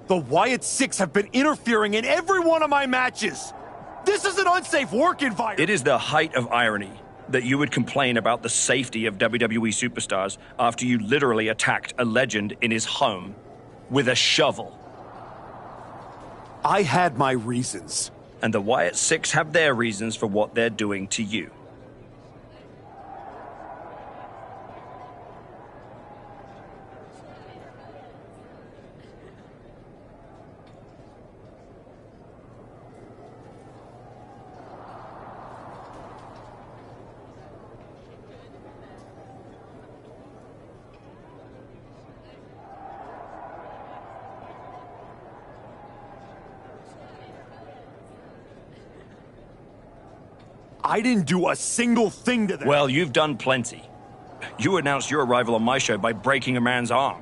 The Wyatt Six have been interfering in every one of my matches. This is an unsafe work environment. It is the height of irony that you would complain about the safety of WWE superstars after you literally attacked a legend in his home with a shovel. I had my reasons. And the Wyatt Six have their reasons for what they're doing to you. I didn't do a single thing to them. Well, you've done plenty. You announced your arrival on my show by breaking a man's arm.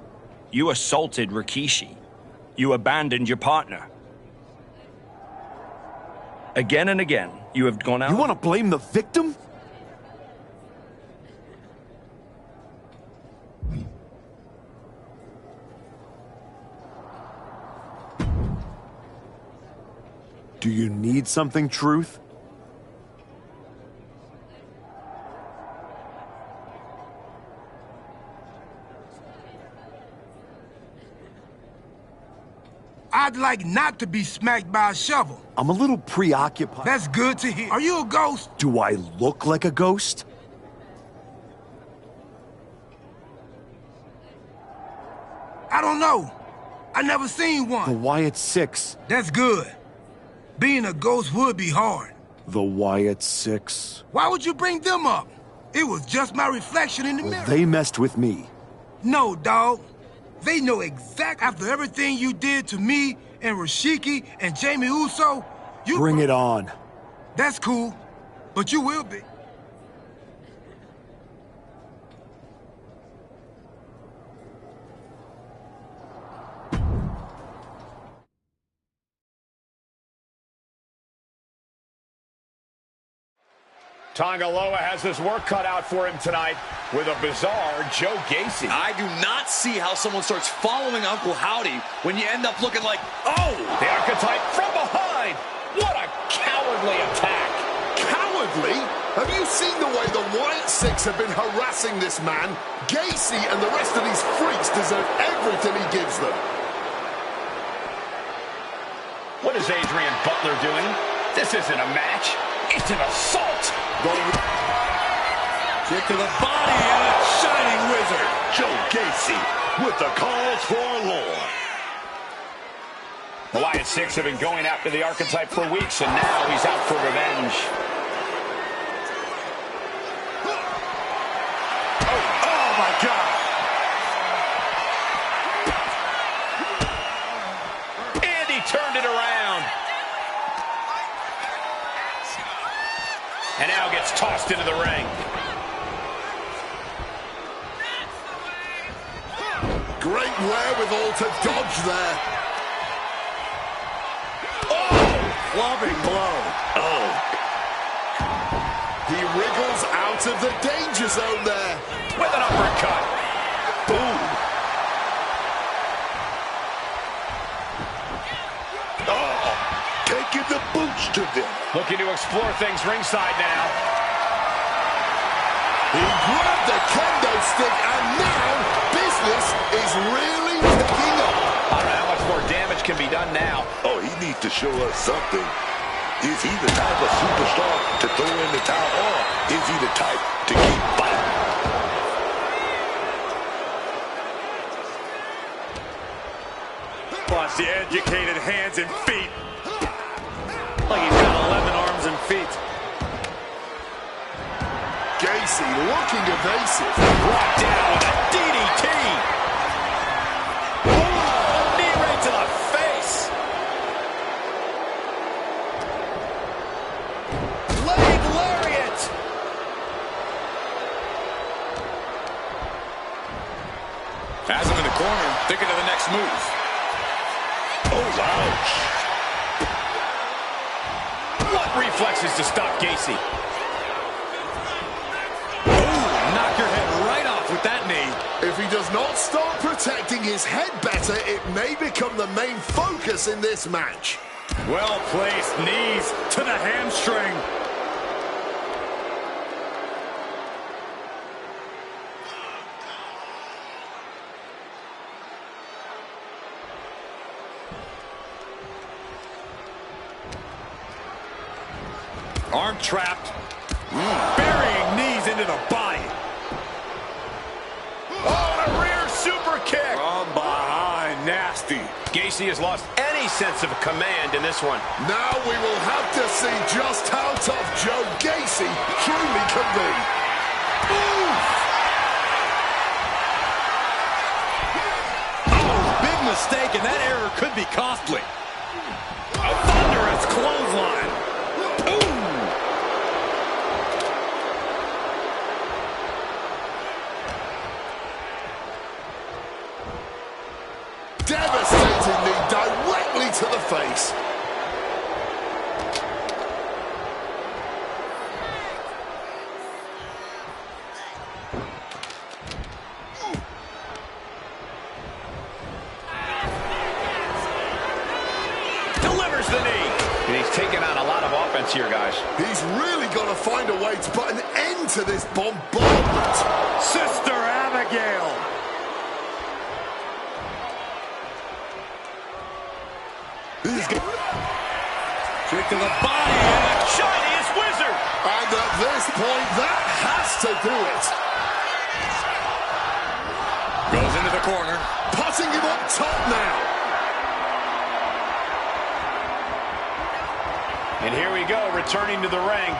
You assaulted Rikishi. You abandoned your partner. Again and again, you have gone out... You want to blame the victim? Do you need something, Truth? I'd like not to be smacked by a shovel. I'm a little preoccupied. That's good to hear. Are you a ghost? Do I look like a ghost? I don't know. I never seen The one. Wyatt Six. That's good. Being a ghost would be hard. The Wyatt Six. Why would you bring them up? It was just my reflection in the mirror. They messed with me. No, dawg. They know exact after everything you did to me and Rashiki and Jamie Uso. You Bring it on. That's cool, but you will be. Tongaloa has his work cut out for him tonight with a bizarre Joe Gacy. I do not see how someone starts following Uncle Howdy when you end up looking like, oh! The archetype from behind. What a cowardly attack. Cowardly? Have you seen the way the Wyatt Six have been harassing this man? Gacy and the rest of these freaks deserve everything he gives them. What is Adrian Butler doing? This isn't a match. It's an assault. Kick to the body and a shining wizard. Joe Gacy with the cause for law. The Wyatt Six have been going after the archetype for weeks, and now he's out for revenge. Oh my God! And he turned it around. And now gets tossed into the ring. Great wherewithal to dodge there. Clubbing blow. Oh. He wriggles out of the danger zone there. With an uppercut. Boom. Oh, taking the boots to them. Looking to explore things ringside now. He grabbed the kendo stick, and now business is really picking up. I don't know how much more damage can be done now. Oh, he needs to show us something. Is he the type of superstar to throw in the towel, or is he the type to keep fighting? Watch the educated hands and feet. Like he's got 11 arms and feet. Gacy looking evasive. Brought down with a DDT. Oh, knee right to the face. Leg lariat. Has him in the corner, thinking of the next move. Oh, ouch. What reflexes to stop Gacy? Knock your head right off with that knee. If he doesn't does not start protecting his head better, it may become the main focus in this match. Well-placed knees to the hamstring. Arm trapped. Burying knees into the body. Oh, a rear super kick. From behind, nasty. Gacy has lost any sense of command in this one. Now we will have to see just how tough Joe Gacy truly can be. Oof! Oh, big mistake, and that error could be costly. A thunderous clothesline. Ooh! Devastating knee directly to the face. Delivers the knee. And he's taking on a lot of offense here, guys. He's really got to find a way to put an end to this bombardment. Sister Abigail. Kick to the body and a Chinese wizard. And at this point, that has to do it. goes into the corner. Putting him up top now. And here we go, returning to the ring.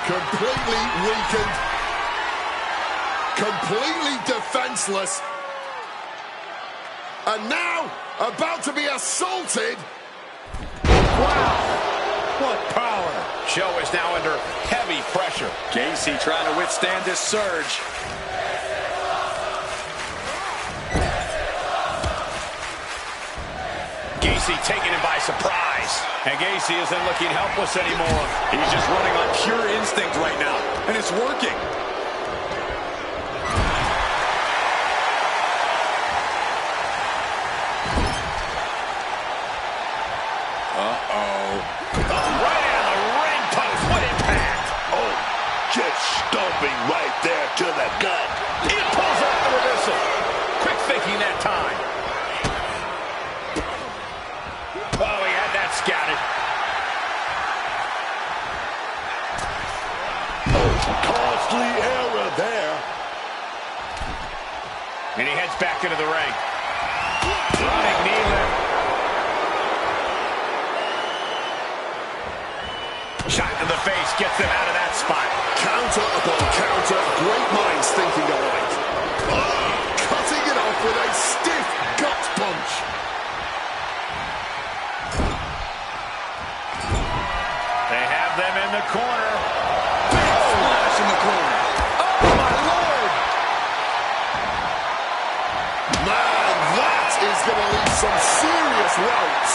Completely weakened. Completely defenseless. And now, about to be assaulted. Wow, what power. Joe is now under heavy pressure. Gacy trying to withstand this surge. Gacy taking him by surprise. And Gacy isn't looking helpless anymore. He's just running on pure instinct right now, and it's working. Right on the ring post. What impact. Oh, just stomping right there to the gut. He pulls off the reversal. Quick thinking that time. Oh, he had that scouted. Costly error there. And he heads back into the ring. Running knee lift. Shot to the face, gets them out of that spot. Counter upon counter, great minds thinking alike. Oh, cutting it off with a stiff gut punch. They have them in the corner. Big splash in the corner. Oh, my Lord! Man, that is going to leave some serious welts.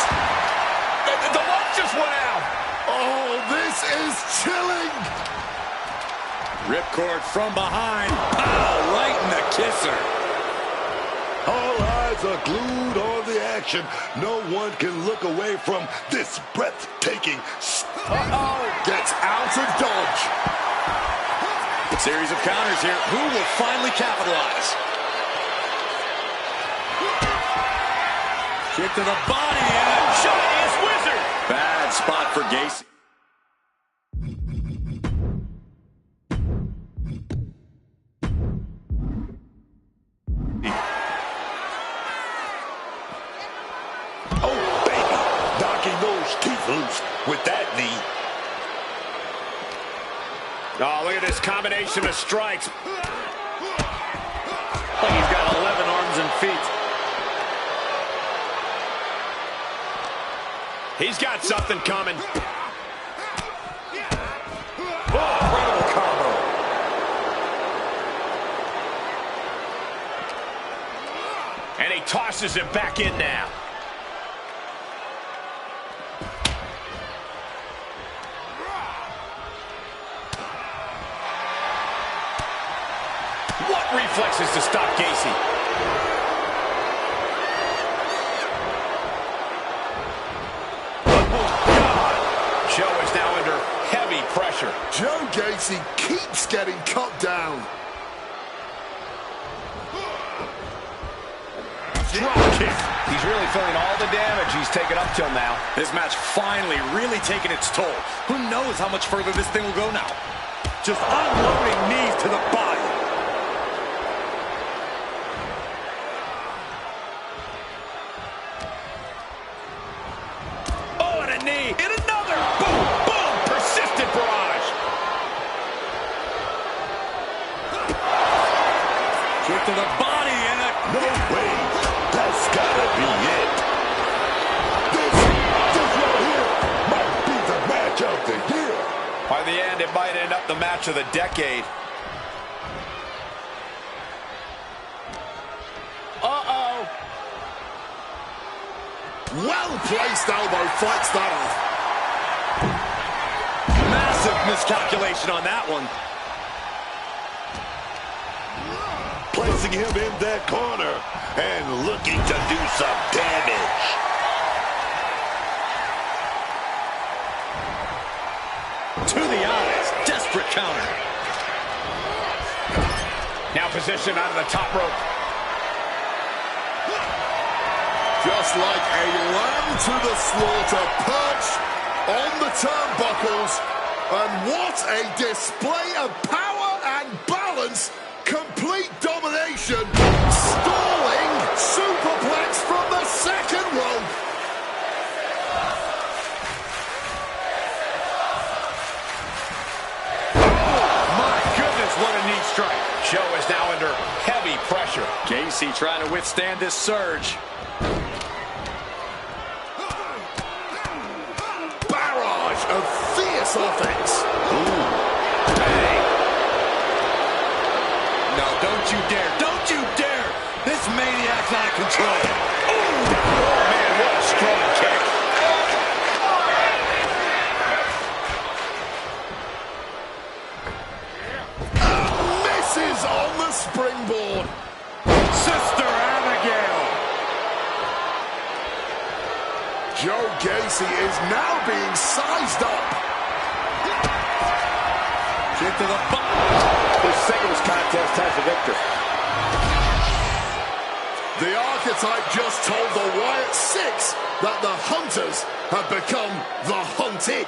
The light just went out. Oh, this is chilling. Ripcord from behind. Pow, right in the kisser. All eyes are glued on the action. No one can look away from this breathtaking. Gets out of dodge. Series of counters here. Who will finally capitalize? Kick to the body and a Chinese wizard. bad spot for Gacy. Oh, baby, knocking those teeth loose with that knee. Oh, look at this combination of strikes. Like he's got 11 arms and feet. He's got something coming. Oh, incredible combo. And he tosses him back in now. What reflexes to stop Gacy. Joe is now under heavy pressure. Joe Gacy keeps getting cut down. Drop kick. He's really feeling all the damage he's taken up till now. This match finally really taking its toll. Who knows how much further this thing will go now? Just unloading knees to the body. Oh, and a knee. And another. Boom, boom. Persistent barrage. Kick to the body and a... No way. That's gotta be it. This right here might be the match of the year. By the end, it might end up the match of the decade. Uh-oh. Well-placed elbow fights that off. Massive miscalculation on that one. Placing him in that corner and looking to do some damage. To the eyes. Desperate counter. Now positioned out of the top rope. Just like a lamb to the slaughter, perched on the turnbuckles. And what a display of power and balance. Complete domination. Stalling superplex from the second rope. What a knee strike. Joe is now under heavy pressure. Gacy trying to withstand this surge. Barrage of fierce offense. Ooh. Hey. No, don't you dare. Don't you dare. This maniac's out of control. Ooh. Oh, man, what a strong kick. On the springboard. Sister Abigail. Joe Gacy is now being sized up. Kick to the bottom. This singles contest has a victor. The archetype just told the Wyatt Six that the hunters have become the hunted.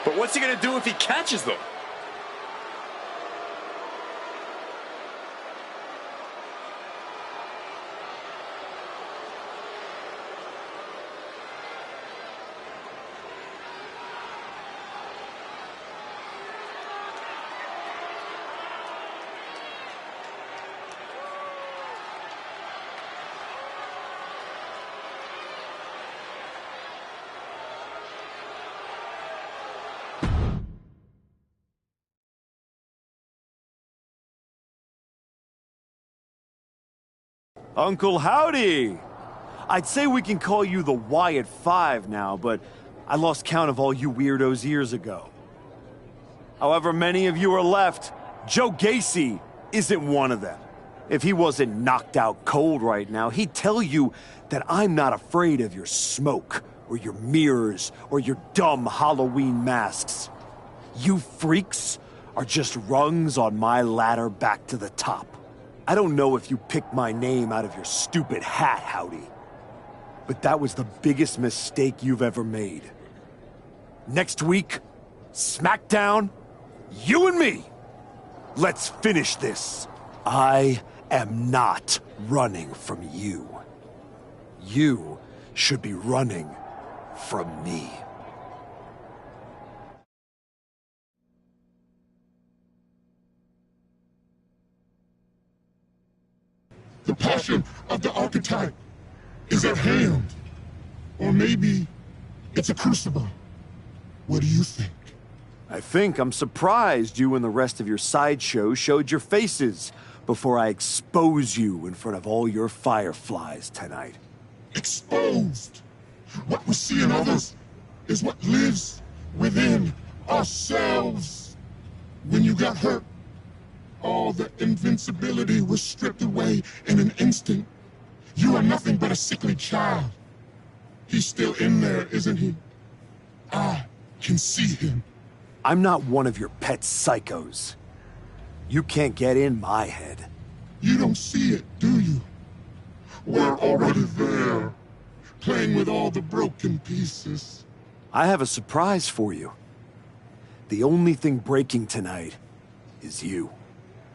But what's he going to do if he catches them? Uncle Howdy! I'd say we can call you the Wyatt Five now, but I lost count of all you weirdos years ago. However many of you are left, Joe Gacy isn't one of them. If he wasn't knocked out cold right now, he'd tell you that I'm not afraid of your smoke, or your mirrors, or your dumb Halloween masks. You freaks are just rungs on my ladder back to the top. I don't know if you picked my name out of your stupid hat, Howdy. But that was the biggest mistake you've ever made. Next week, SmackDown, you and me. Let's finish this. I am not running from you. You should be running from me. The passion of the archetype is at hand. Or maybe it's a crucible. What do you think? I think I'm surprised you and the rest of your sideshow showed your faces before I expose you in front of all your fireflies tonight. Exposed. What we see in others is what lives within ourselves. When you got hurt, All the invincibility was stripped away in an instant. You are nothing but a sickly child. He's still in there, isn't he? I can see him. I'm not one of your pet psychos. You can't get in my head. You don't see it, do you? We're already there, playing with all the broken pieces. I have a surprise for you. The only thing breaking tonight is you.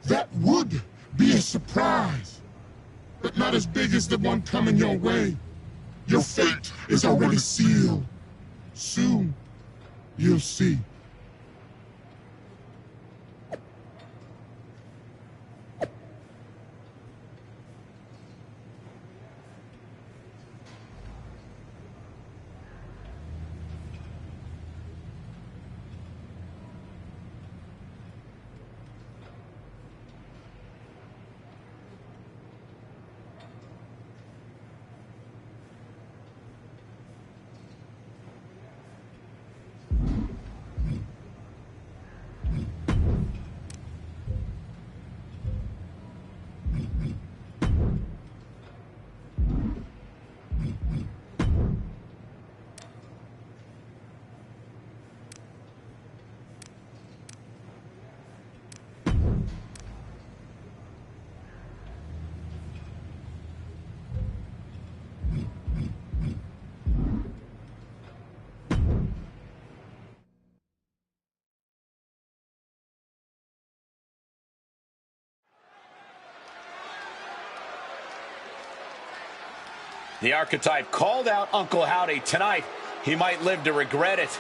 That would be a surprise, but not as big as the one coming your way. Your fate is already sealed. Soon, you'll see. The Archetype called out Uncle Howdy tonight. He might live to regret it.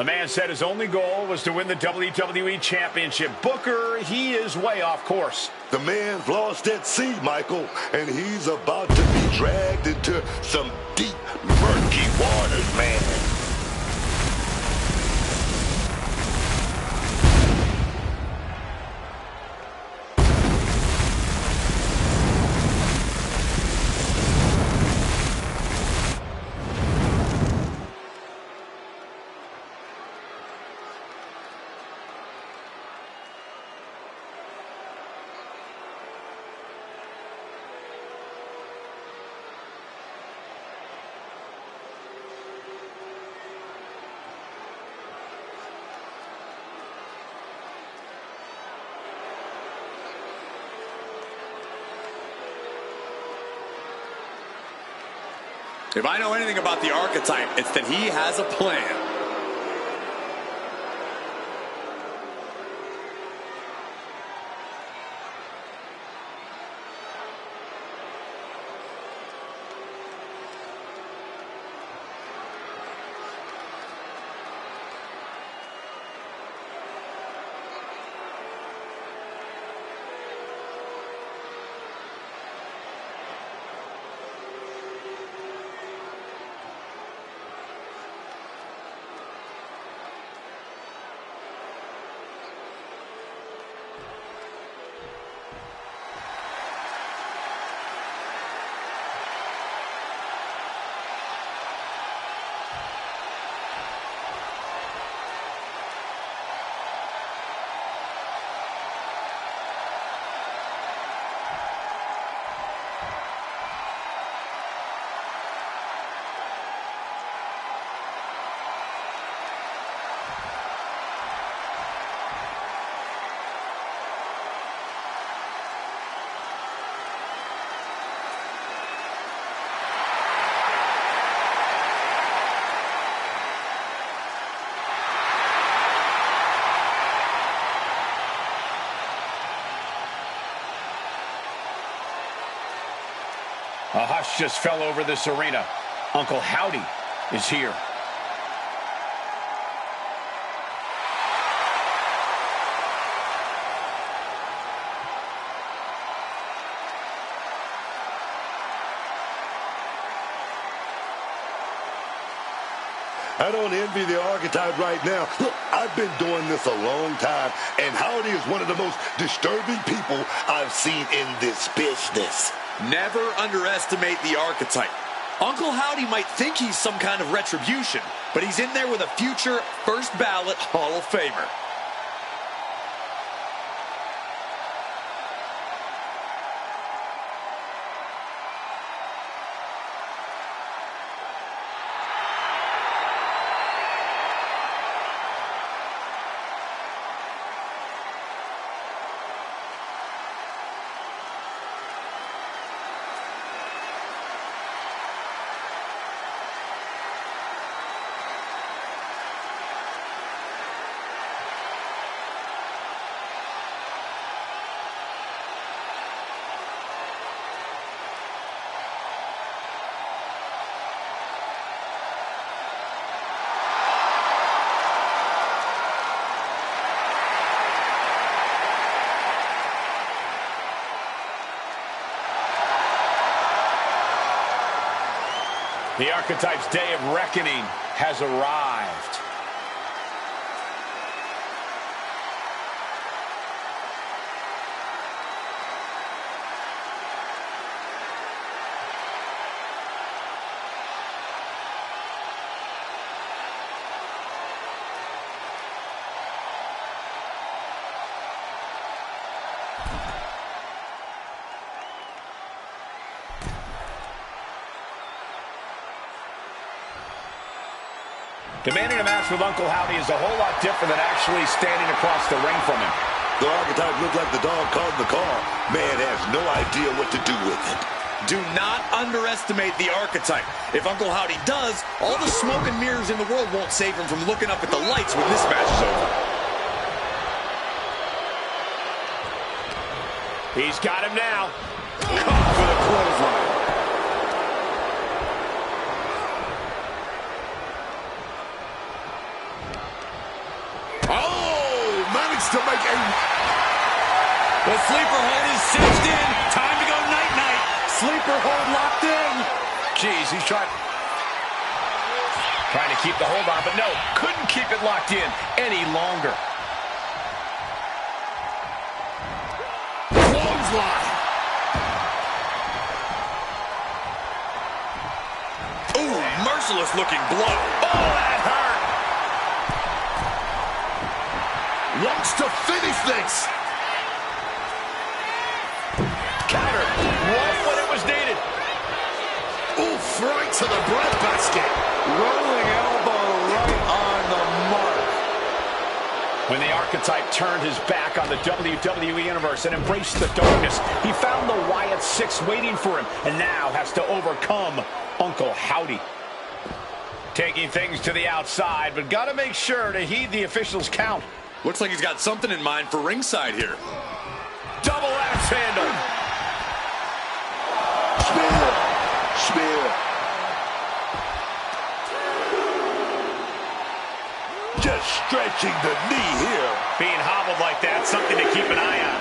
The man said his only goal was to win the WWE Championship. Booker, he is way off course. The man's lost at sea, Michael, and he's about to be dragged into some deep, murky waters, man. If I know anything about the Archetype, it's that he has a plan. A hush just fell over this arena. Uncle Howdy is here. I don't envy the Archetype right now. Look, I've been doing this a long time, and Howdy is one of the most disturbing people I've seen in this business. Never underestimate the Archetype. Uncle Howdy might think he's some kind of retribution, but he's in there with a future first ballot Hall of Famer. The Archetype's day of reckoning has arrived. Demanding a match with Uncle Howdy is a whole lot different than actually standing across the ring from him. The Archetype looks like the dog caught in the car. Man has no idea what to do with it. Do not underestimate the Archetype. If Uncle Howdy does, all the smoke and mirrors in the world won't save him from looking up at the lights when this match is over. He's got him now. Caught with a clothesline. To make a... The sleeper hold is cinched in. Time to go night-night. Sleeper hold locked in. Jeez, he's trying to keep the hold on, but no, couldn't keep it locked in any longer. Clothesline. Ooh, merciless looking blow. Oh, that hurt. Wants to finish this. Counter. Right when it was needed. Oof, right to the breadbasket. Rolling elbow right on the mark. When the Archetype turned his back on the WWE Universe and embraced the darkness, he found the Wyatt Six waiting for him and now has to overcome Uncle Howdy. Taking things to the outside, but got to make sure to heed the officials' count. Looks like he's got something in mind for ringside here. Double axe handle. Spear. Just stretching the knee here. Being hobbled like that, something to keep an eye on.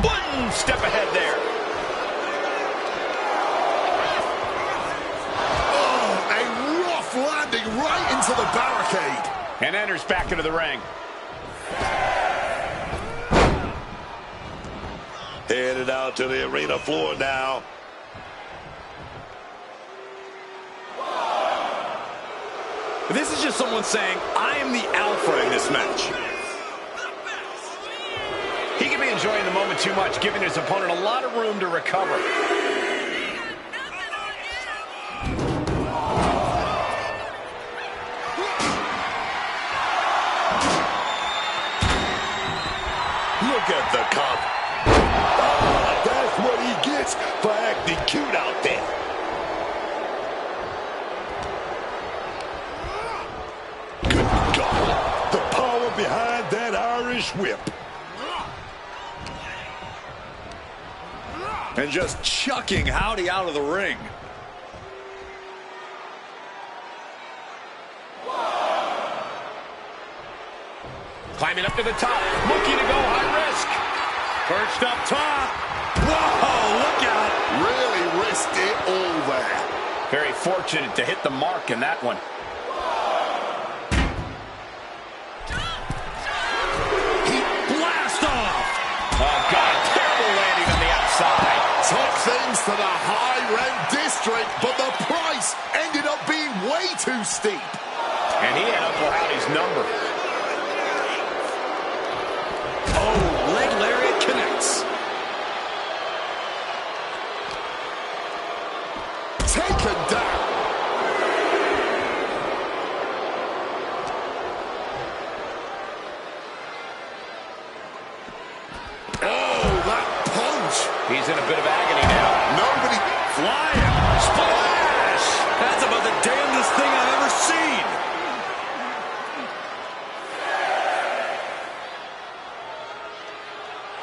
One step ahead there. Landing right into the barricade. And enters back into the ring. Headed out to the arena floor now. This is just someone saying, I am the alpha in this match. He can be enjoying the moment too much, giving his opponent a lot of room to recover. Look at the cop. That's what he gets for acting cute out there. Good God. The power behind that Irish whip. And just chucking Howdy out of the ring. Climbing up to the top, looking to go high risk. Perched up top. Whoa, look out. Really risked it all there. Very fortunate to hit the mark in that one. He blasts off. Oh, God, terrible landing on the outside. Took things to the high-rent district, but the price ended up being way too steep. And he had Uncle Howdy's number. Oh, leg lariat connects. Taken down. Oh, that punch. He's in a bit of agony now. Nobody Flying. Splash. That's about the damnedest thing I've ever seen.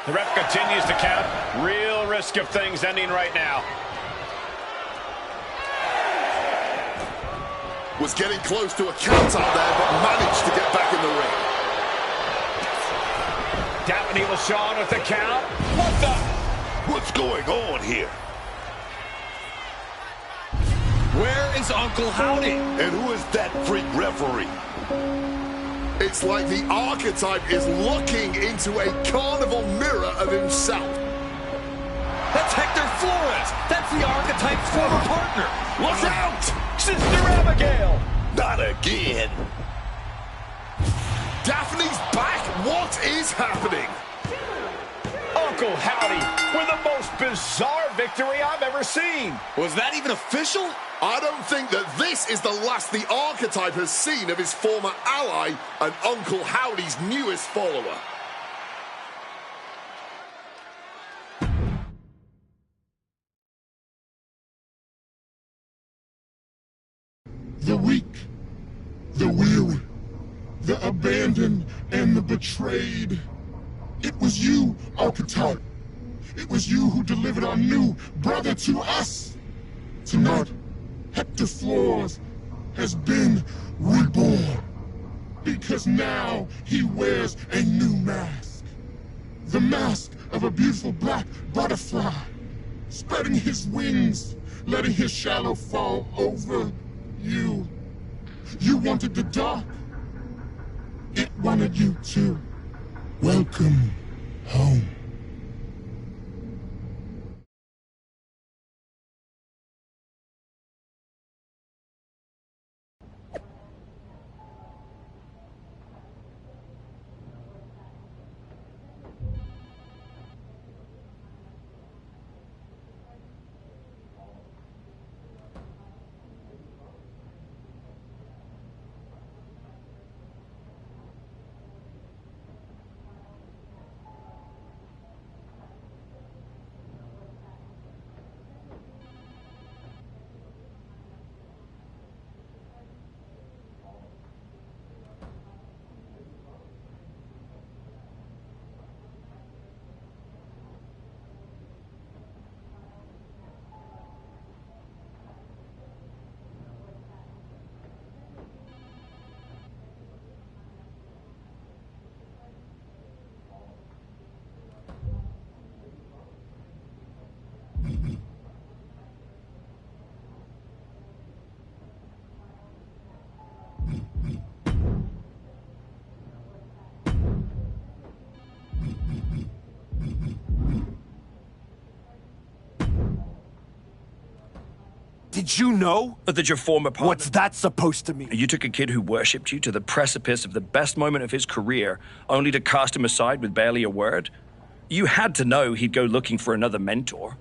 The ref continues to count. Real risk of things ending right now. was getting close to a count out there, but managed to get back in the ring. Daphne LaShawn with the count. What the? What's going on here? Where is Uncle Howdy? And who is that freak referee? It's like the archetype is looking into a carnival mirror of himself. That's Hector Flores. That's the archetype's former partner. Look out! Sister Abigail. Not again. Daphne's back. What is happening? Uncle Howdy with the most bizarre victory I've ever seen. Was that even official? I don't think that this is the last the archetype has seen of his former ally and Uncle Howdy's newest follower. The weak, the weary, the abandoned, and the betrayed. It was you, archetype. It was you who delivered our new brother to us. Tonight, Hector Flores has been reborn. Because now he wears a new mask. The mask of a beautiful black butterfly, spreading his wings, letting his shadow fall over you. You wanted the dark. It wanted you too. Welcome home. Did you know? That your former partner... What's that supposed to mean? You took a kid who worshipped you to the precipice of the best moment of his career, only to cast him aside with barely a word? You had to know he'd go looking for another mentor.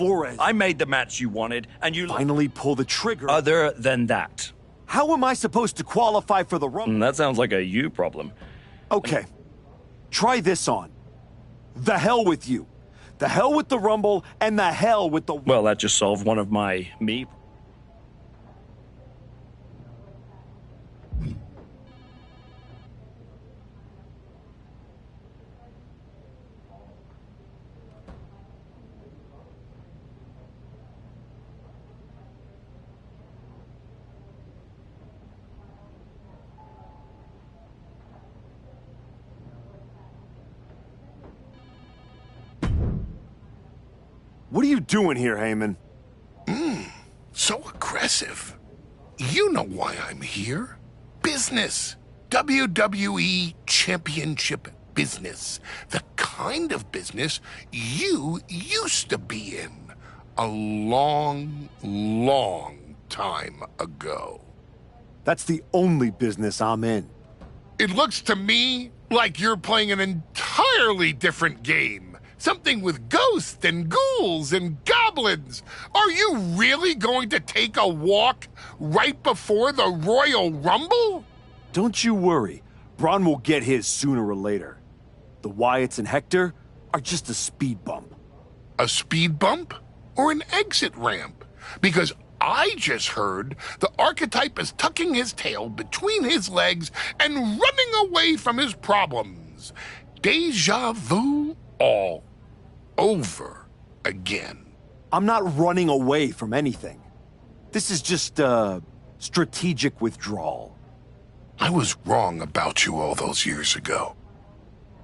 Flores. I made the match you wanted, and you Finally pull the trigger. Other than that. How am I supposed to qualify for the Rumble? That sounds like a you problem. Okay. Try this on. The hell with you. The hell with the Rumble, and the hell with the... Well, that just solved one of my me. What are you doing here, Heyman? So aggressive. You know why I'm here. Business. WWE Championship business. The kind of business you used to be in a long, long time ago. That's the only business I'm in. It looks to me like you're playing an entirely different game. Something with ghosts and ghouls and goblins. Are you really going to take a walk right before the Royal Rumble? Don't you worry. Braun will get his sooner or later. The Wyatts and Hector are just a speed bump. A speed bump or an exit ramp? Because I just heard the archetype is tucking his tail between his legs and running away from his problems. Deja vu all over again. I'm not running away from anything. This is just strategic withdrawal. I was wrong about you all those years ago.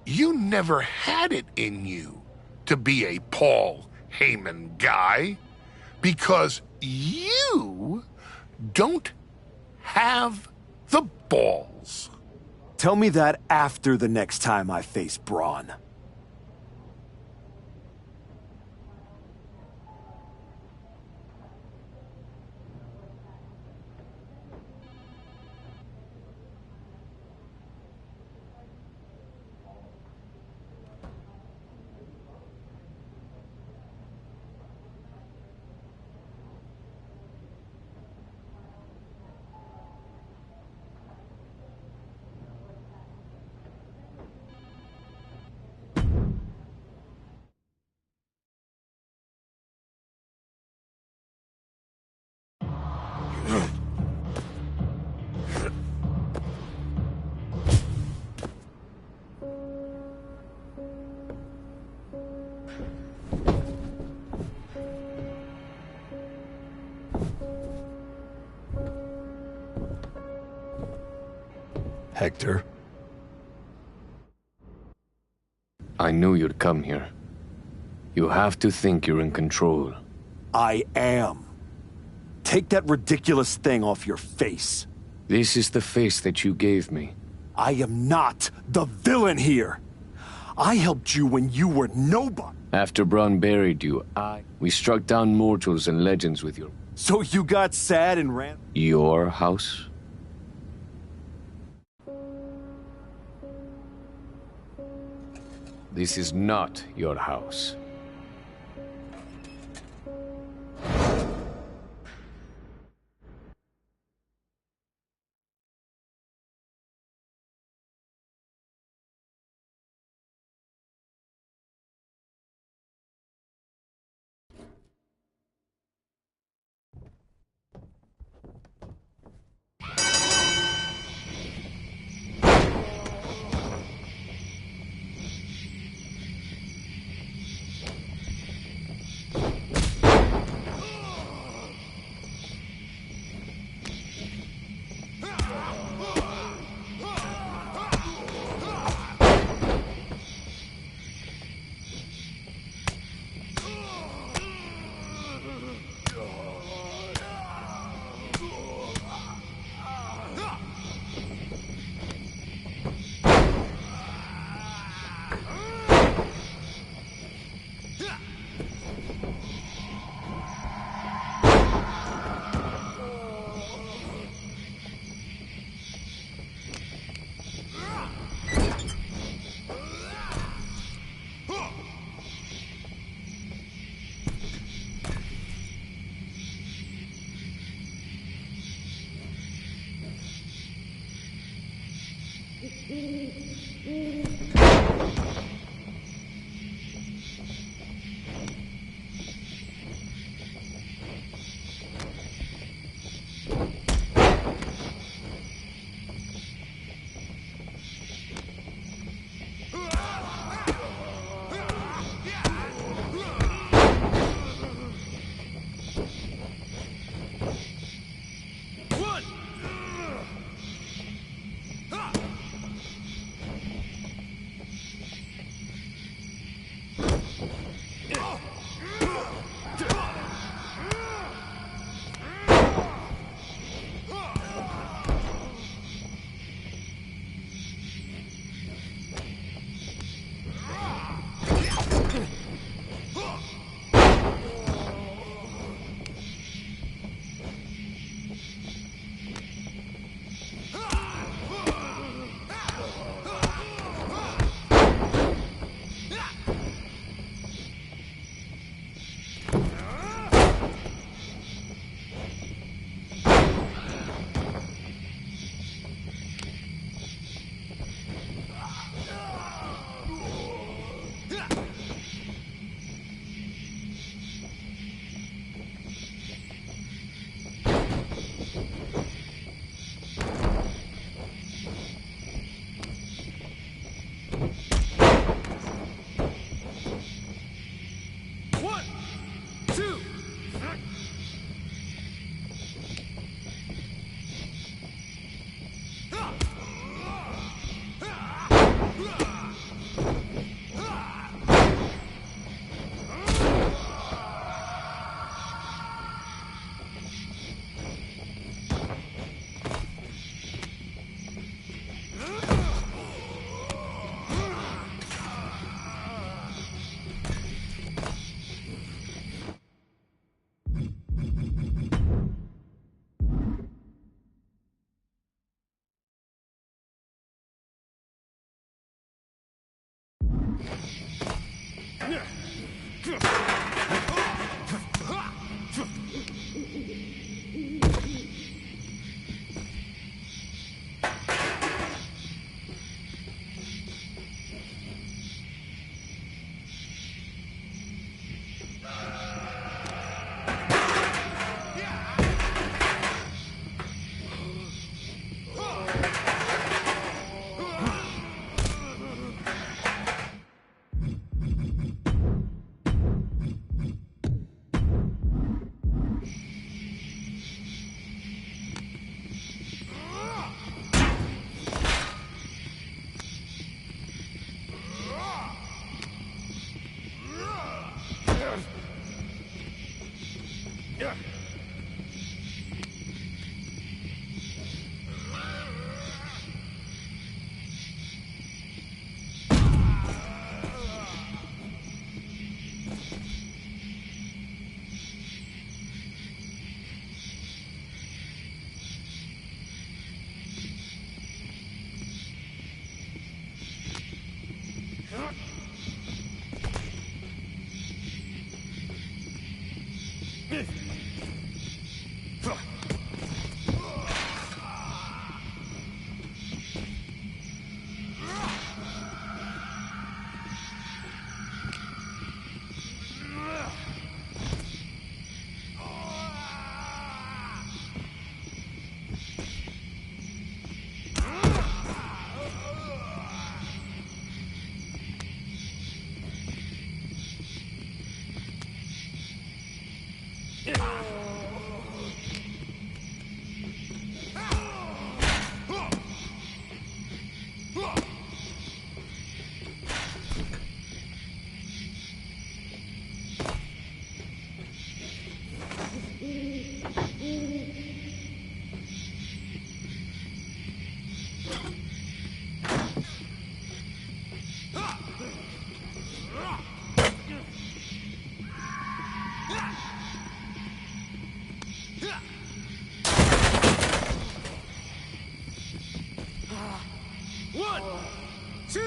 You never had it in you to be a Paul Heyman guy because you don't have the balls. Tell me that after the next time I face Braun. Hector? I knew you'd come here. You have to think you're in control. I am. Take that ridiculous thing off your face. This is the face that you gave me. I am not the villain here. I helped you when you were nobody. After Braun buried you, we struck down mortals and legends with your... So you got sad and ran... Your house? This is not your house. One, two.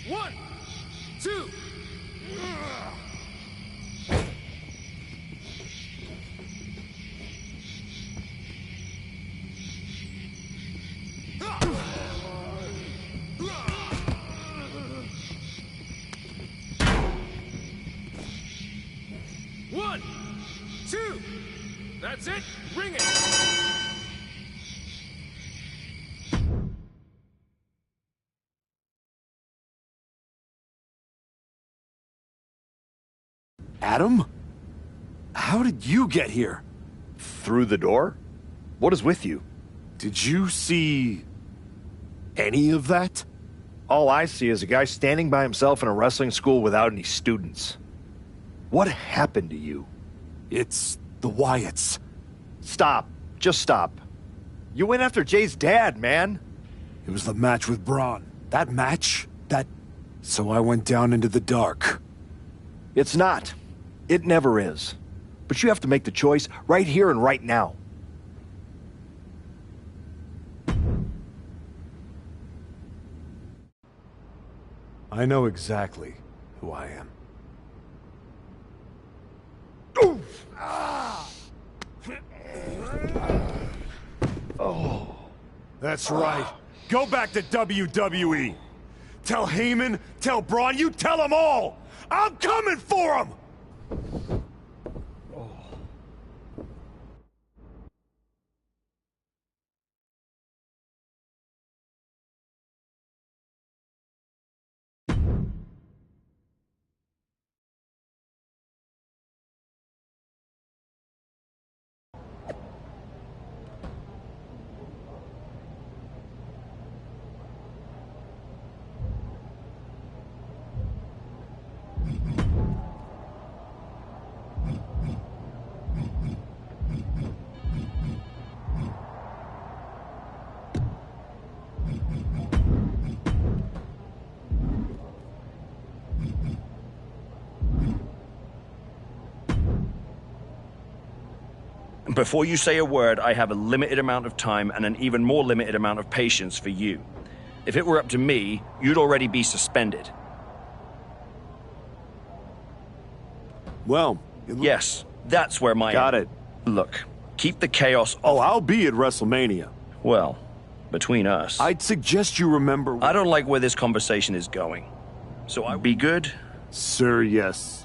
One, two. One, two. That's it. Ring it. Adam? How did you get here? Through the door? What is with you? Did you see any of that? All I see is a guy standing by himself in a wrestling school without any students. What happened to you? It's the Wyatts. Stop. Just stop. You went after Jay's dad, man. It was the match with Braun. That match? So I went down into the dark. It's not. It never is. But you have to make the choice right here and right now. I know exactly who I am. Oh. That's right. Go back to WWE. Tell Heyman, tell Braun, you tell them all! I'm coming for them! Before you say a word, I have a limited amount of time and an even more limited amount of patience for you. If it were up to me, you'd already be suspended. Well... Yes, that's where my... Got it. Look, keep the chaos off. Oh, I'll be at WrestleMania. Well, between us... I'd suggest you remember... I don't like where this conversation is going. So I'll be good? Sir, yes.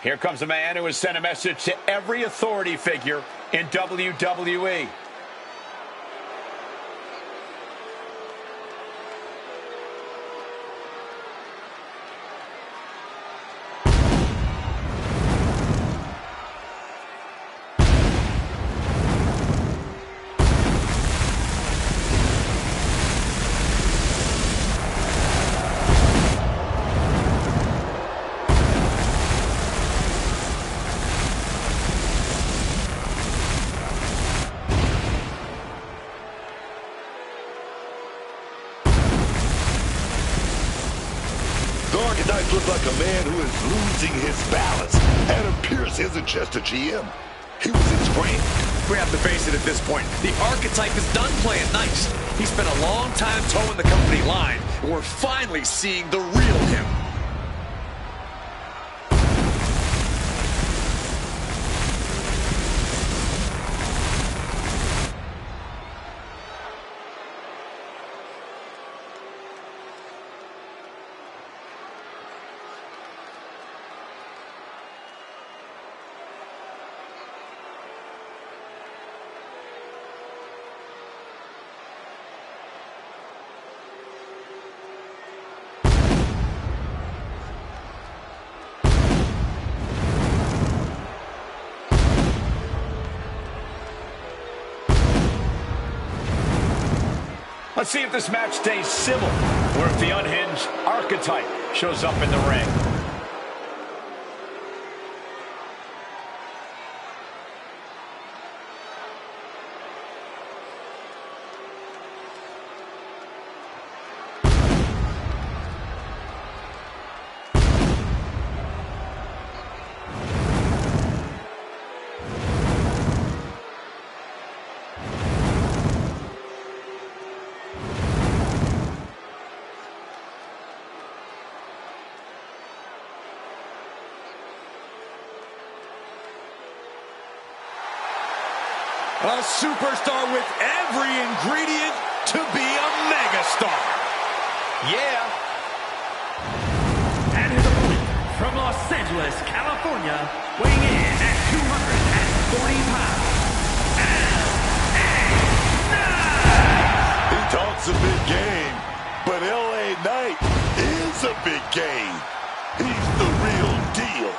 Here comes a man who has sent a message to every authority figure in WWE. The Archetype looks like a man who is losing his balance. Adam Pearce isn't just a GM. He was his friend. We have to face it at this point. The Archetype is done playing nice. He spent a long time towing the company line, and we're finally seeing the real him. Let's see if this match stays civil, or if the unhinged Archetype shows up in the ring. A superstar with every ingredient to be a megastar. Yeah. And his opponent from Los Angeles, California, weighing in at 240 pounds, He talks a big game, but LA Knight is a big game. He's the real deal.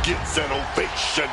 Gets an ovation.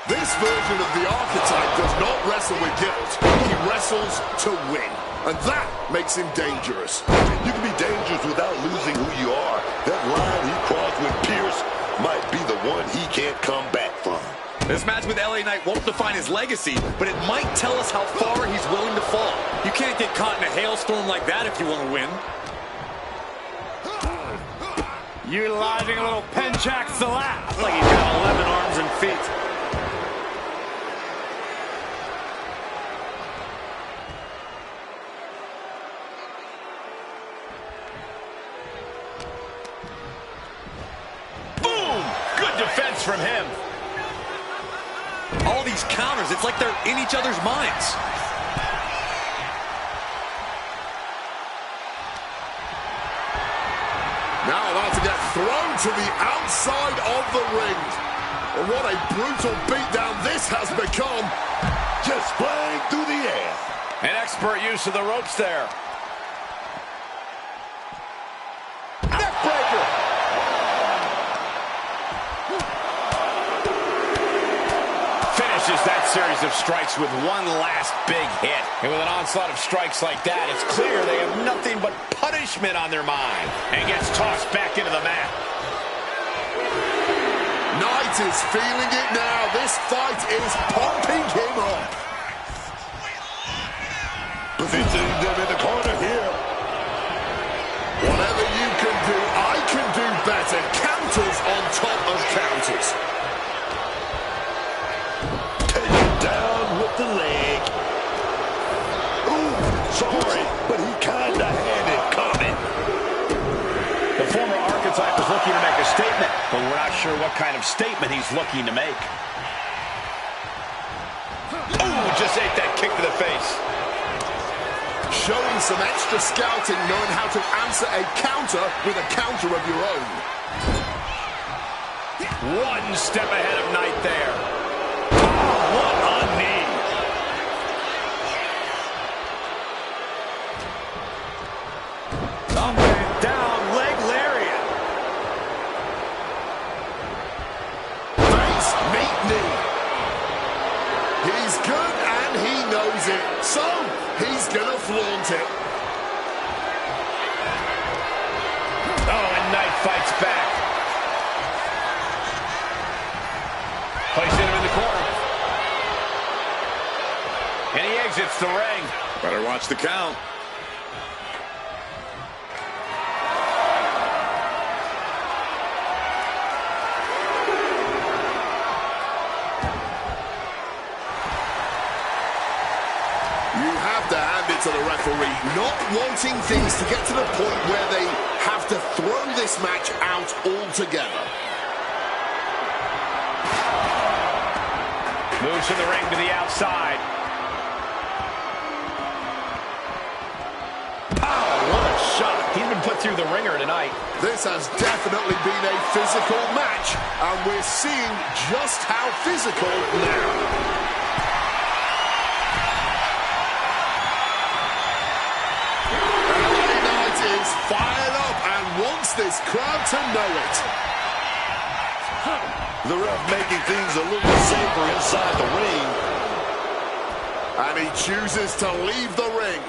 This version of the Archetype does not wrestle with guilt. He wrestles to win. And that makes him dangerous. You can be dangerous without losing who you are. That line he crossed with Pierce might be the one he can't come back from. This match with LA Knight won't define his legacy, but it might tell us how far he's willing to fall. You can't get caught in a hailstorm like that if you want to win. Utilizing a little Penchak Salat. Like he's got 11 arms and feet. Defense from him. All these counters, it's like they're in each other's minds. Now about to get thrown to the outside of the ring. And what a brutal beatdown this has become. Just flying through the air. An expert use of the ropes there. Neckbreaker. Finishes that series of strikes with one last big hit. And with an onslaught of strikes like that, it's clear they have nothing but punishment on their mind. And gets tossed back into the mat. Knight is feeling it now. This fight is pumping him up. Positioning them in the corner here. Whatever you can do, I can do better. Counters on top of counters. The leg. Ooh, sorry, but he kinda had it coming. The former Archetype is looking to make a statement, but we're not sure what kind of statement he's looking to make. Ooh, just ate that kick to the face. Showing some extra scouting, knowing how to answer a counter with a counter of your own. One step ahead of Knight there. good, and he knows it. So, he's gonna flaunt it. Oh, and Knight fights back. Placing him in the corner. And he exits the ring. Better watch the count. You have to hand it to the referee, not wanting things to get to the point where they have to throw this match out altogether. Moves from the ring to the outside. Oh, what a shot. He's been put through the ringer tonight. This has definitely been a physical match, and we're seeing just how physical now. Is fired up and wants this crowd to know it. The ref making things a little safer inside the ring. And he chooses to leave the ring.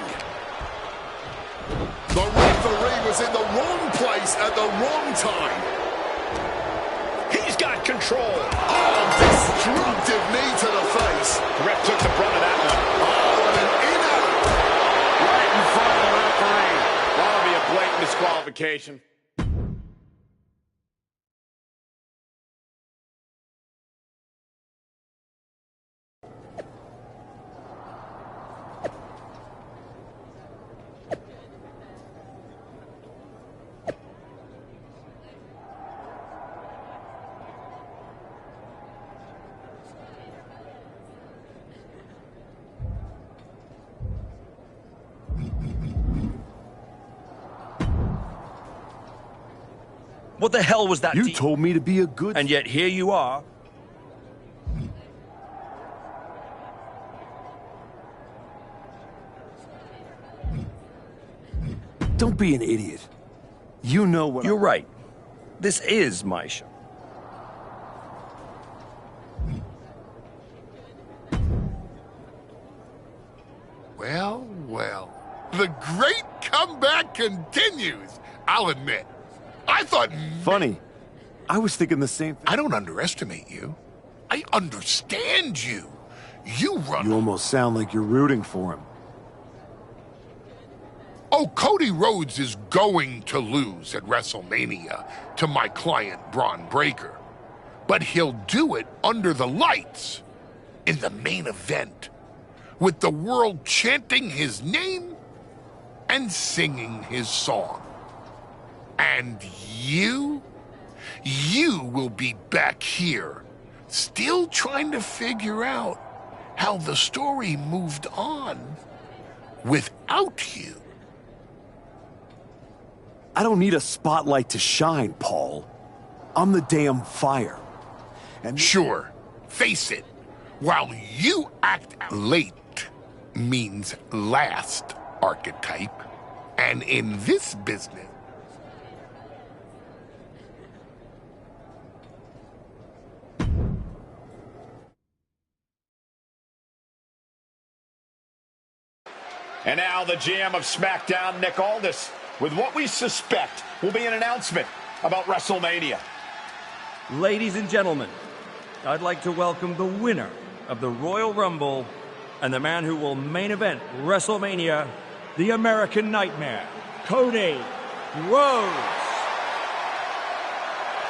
The referee was in the wrong place at the wrong time. He's got control. Oh, destructive knee to the face. The ref took the brunt of that one. Oh, and an in-out. Right in front of the referee. That'll be a blatant disqualification. What the hell was that? You told me to be a good... And yet here you are. Don't be an idiot. You know what... You're right. This is my show. Well, well. The great comeback continues, I'll admit. I thought... Funny. I was thinking the same thing. I don't underestimate you. I understand you. You run... You almost sound like you're rooting for him. Oh, Cody Rhodes is going to lose at WrestleMania to my client, Braun Breaker. But he'll do it under the lights, in the main event, with the world chanting his name and singing his song. And you will be back here, still trying to figure out how the story moved on without you. I don't need a spotlight to shine, Paul. I'm the damn fire. And sure, face it, while you act late means last, archetype. And in this business, and now the GM of SmackDown, Nick Aldis, with what we suspect will be an announcement about WrestleMania. Ladies and gentlemen, I'd like to welcome the winner of the Royal Rumble and the man who will main event WrestleMania, the American Nightmare, Cody Rhodes.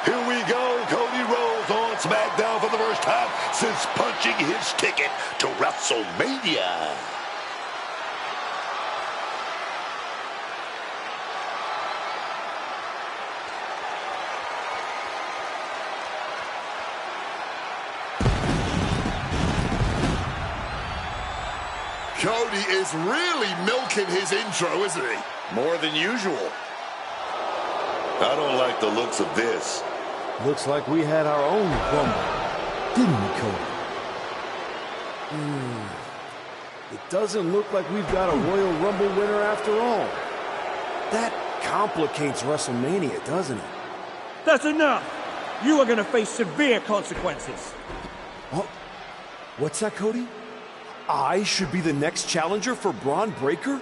Here we go, Cody Rhodes on SmackDown for the first time since punching his ticket to WrestleMania. Cody is really milking his intro, isn't he? More than usual. I don't like the looks of this. Looks like we had our own Rumble, didn't we, Cody? It doesn't look like we've got a Royal Rumble winner after all. That complicates WrestleMania, doesn't it? That's enough! You are going to face severe consequences. Oh, what's that, Cody? I should be the next challenger for Braun Breaker?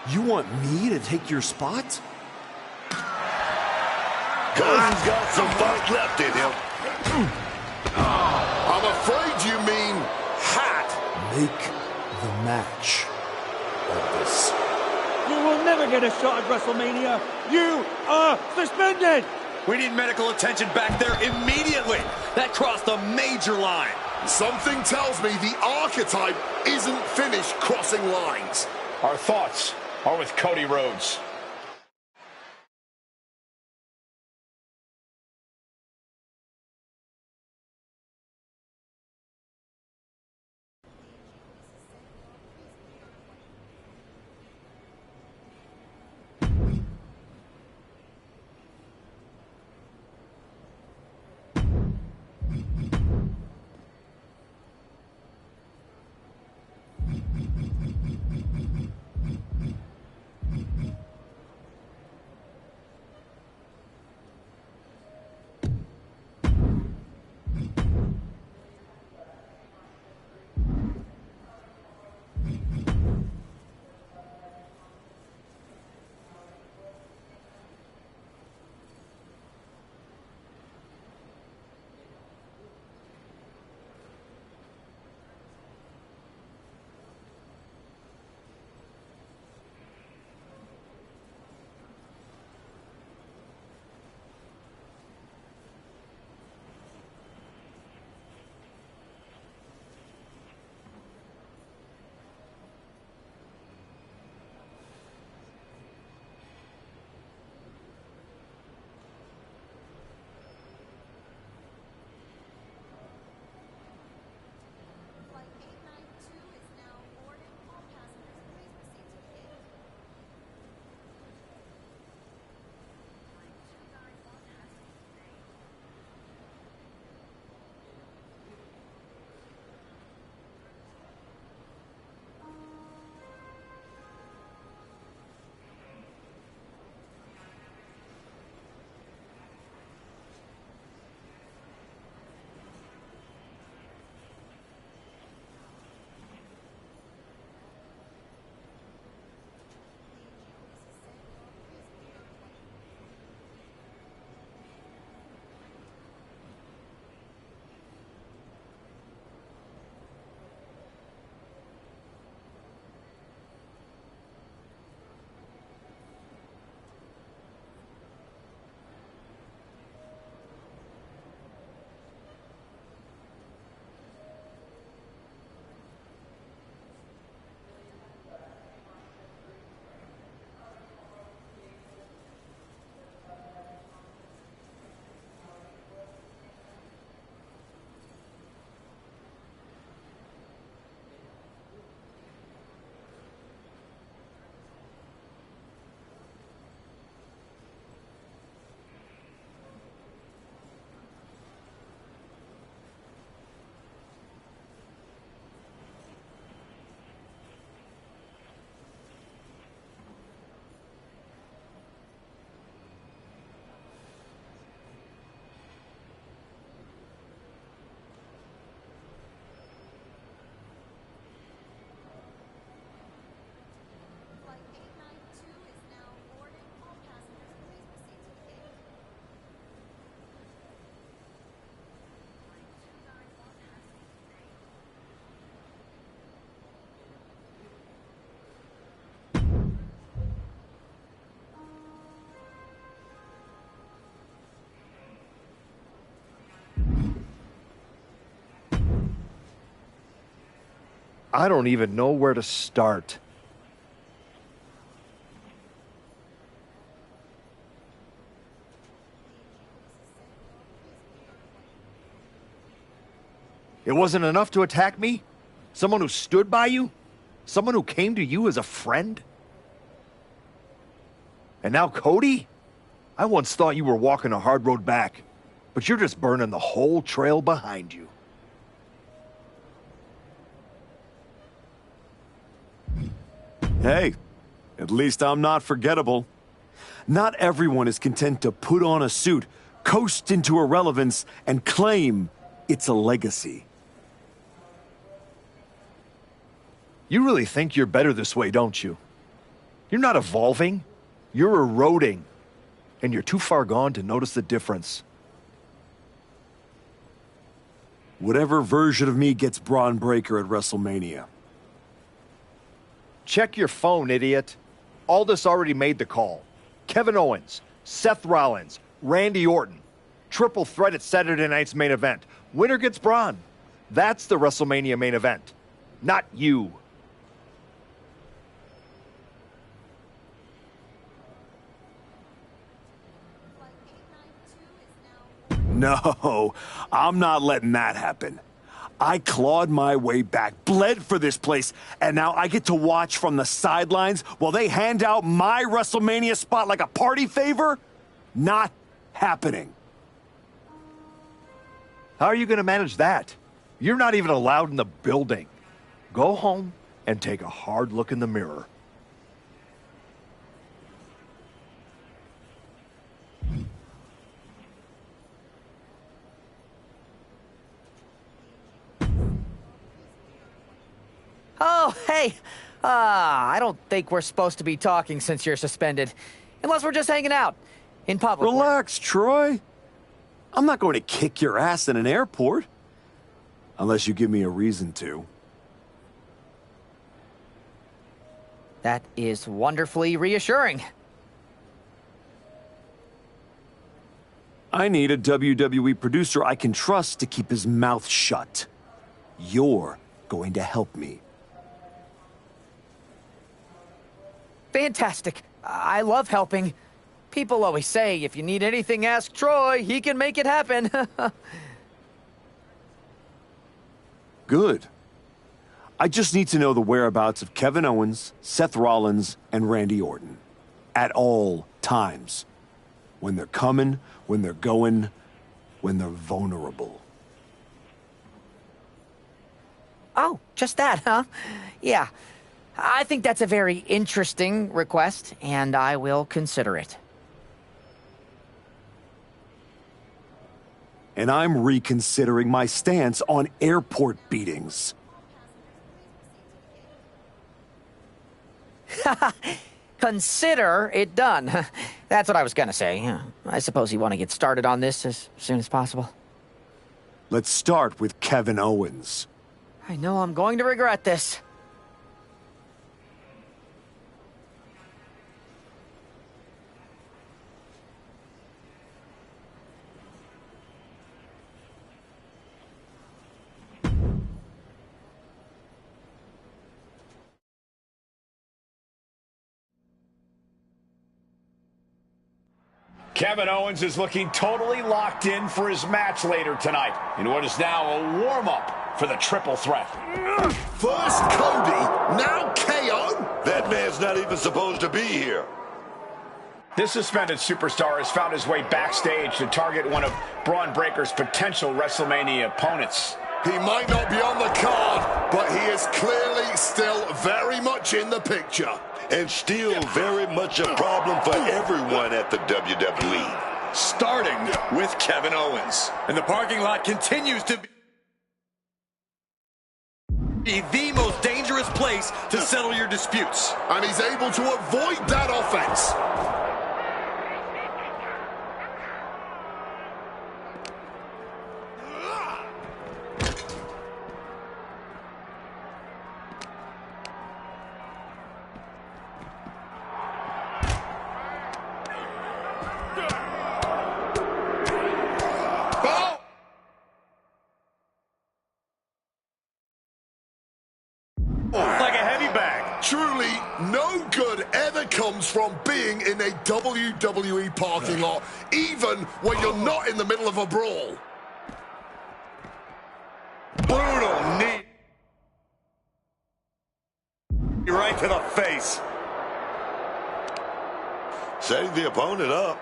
You want me to take your spot? Cody's got some fight left in him. I'm afraid you mean hat. Make the match of this. You will never get a shot at WrestleMania. You are suspended. We need medical attention back there immediately. That crossed a major line. Something tells me the archetype isn't finished crossing lines. Our thoughts are with Cody Rhodes. I don't even know where to start. It wasn't enough to attack me? Someone who stood by you? Someone who came to you as a friend? And now Cody? I once thought you were walking a hard road back, but you're just burning the whole trail behind you. Hey, at least I'm not forgettable. Not everyone is content to put on a suit, coast into irrelevance, and claim it's a legacy. You really think you're better this way, don't you? You're not evolving. You're eroding. And you're too far gone to notice the difference. Whatever version of me gets Braun Breaker at WrestleMania. Check your phone, idiot. Aldous already made the call. Kevin Owens, Seth Rollins, Randy Orton. Triple threat at Saturday night's main event. Winner gets Braun. That's the WrestleMania main event. Not you. No, I'm not letting that happen. I clawed my way back, bled for this place, and now I get to watch from the sidelines while they hand out my WrestleMania spot like a party favor? Not happening. How are you going to manage that? You're not even allowed in the building. Go home and take a hard look in the mirror. Oh, hey. I don't think we're supposed to be talking since you're suspended. Unless we're just hanging out. In public. Relax, Troy. I'm not going to kick your ass in an airport. Unless you give me a reason to. That is wonderfully reassuring. I need a WWE producer I can trust to keep his mouth shut. You're going to help me. Fantastic. I love helping. People always say, if you need anything, ask Troy. He can make it happen. Good. I just need to know the whereabouts of Kevin Owens, Seth Rollins, and Randy Orton. At all times. When they're coming, when they're going, when they're vulnerable. Oh, just that, huh? Yeah. I think that's a very interesting request, and I will consider it. And I'm reconsidering my stance on airport beatings. Consider it done. That's what I was gonna say. I suppose you want to get started on this as soon as possible. Let's start with Kevin Owens. I know I'm going to regret this. Kevin Owens is looking totally locked in for his match later tonight in what is now a warm-up for the triple threat. First Cody, now KO? That man's not even supposed to be here. This suspended superstar has found his way backstage to target one of Braun Breaker's potential WrestleMania opponents. He might not be on the card, but he is clearly still very much in the picture. And still very much a problem for everyone at the WWE. Starting with Kevin Owens. And the parking lot continues to be the most dangerous place to settle your disputes. And he's able to avoid that offense. Like a heavy bag. Truly, no good ever comes from being in a WWE parking lot, even when you're not in the middle of a brawl. Brutal knee. Right to the face. Setting the opponent up.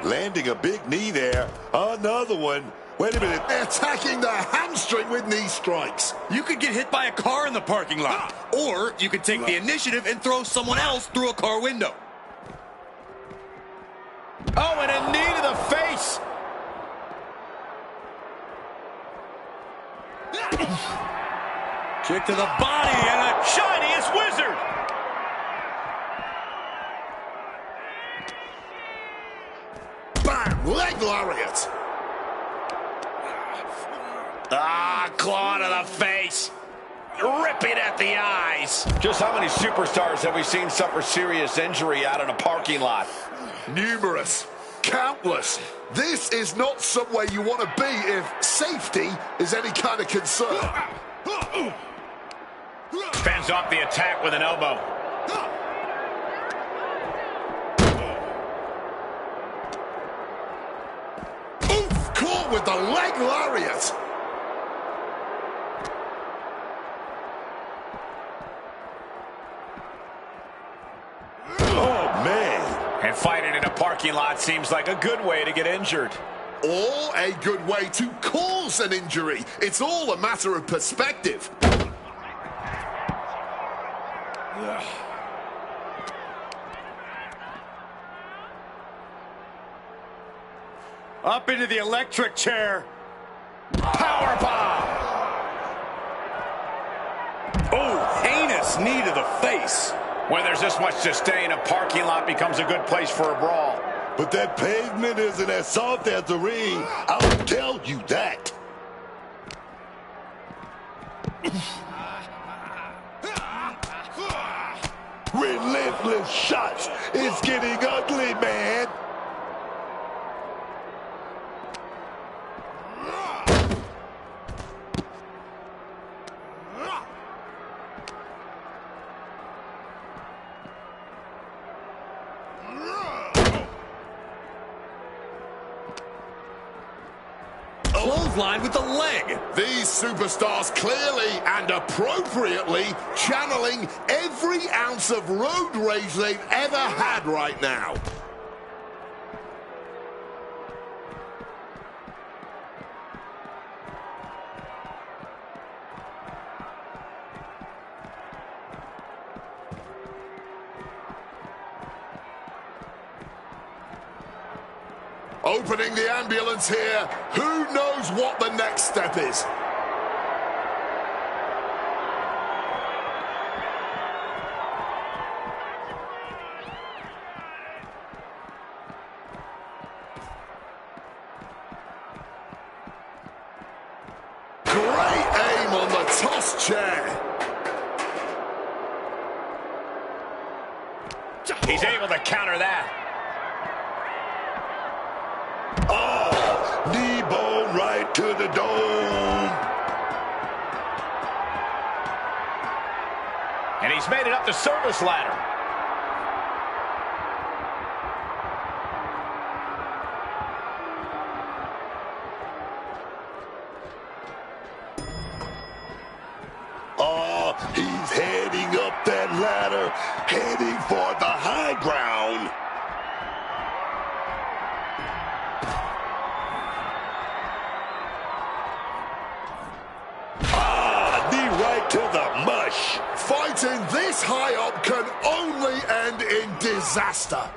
Landing a big knee there. Another one. Wait a minute. Attacking the hamstring with knee strikes. You could get hit by a car in the parking lot. Or you could take the initiative and throw someone else through a car window. Oh, and a knee to the face. Kick to the body and a shiniest wizard. Bam! Leg lariat. Claw to the face. Ripping at the eyes. Just how many superstars have we seen suffer serious injury out in a parking lot? Numerous. Countless. This is not somewhere you want to be if safety is any kind of concern. Fends off the attack with an elbow. Oof! Caught with the leg lariat. Oh, man. And fighting in a parking lot seems like a good way to get injured. Or a good way to cause an injury. It's all a matter of perspective. Up into the electric chair. Powerbomb. Oh, heinous knee to the face. When there's this much to stay in, a parking lot becomes a good place for a brawl. But that pavement isn't as soft as the ring. I'll tell you that. Relentless shots. It's getting ugly, man. Clothesline with the leg. These superstars clearly and appropriately channeling every ounce of road rage they've ever had right now. Opening the ambulance here. Who knows what the next step is? Great aim on the toss chair. He's able to counter that. Oh, knee bone right to the dome. And he's made it up the service ladder. Oh, he's heading up that ladder, heading for the high ground. Right to the mush. Fighting this high up can only end in disaster.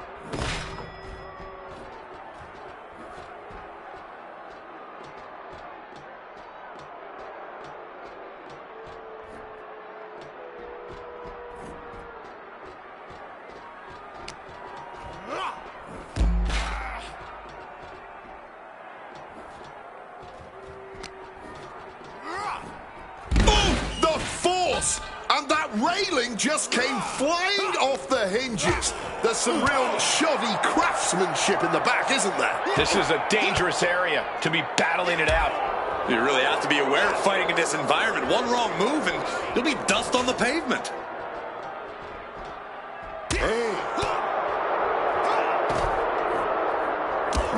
And that railing just came flying off the hinges. There's some real shoddy craftsmanship in the back, isn't there? This is a dangerous area to be battling it out. You really have to be aware of fighting in this environment. One wrong move and you'll be dust on the pavement.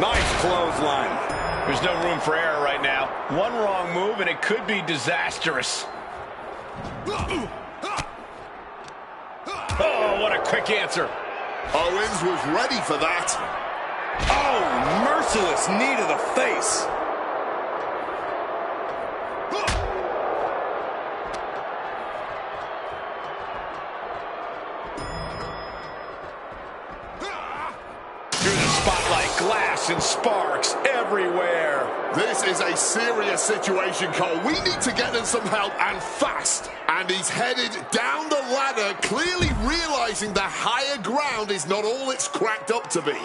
Nice clothesline. There's no room for error right now. One wrong move and it could be disastrous. Oh, what a quick answer. Owens was ready for that. Oh, merciless knee to the face. Through the spotlight, glass ice and sparks everywhere. This is a serious situation, Cole. We need to get him some help, and fast. And he's headed down the ladder, clearly realizing the higher ground is not all it's cracked up to be.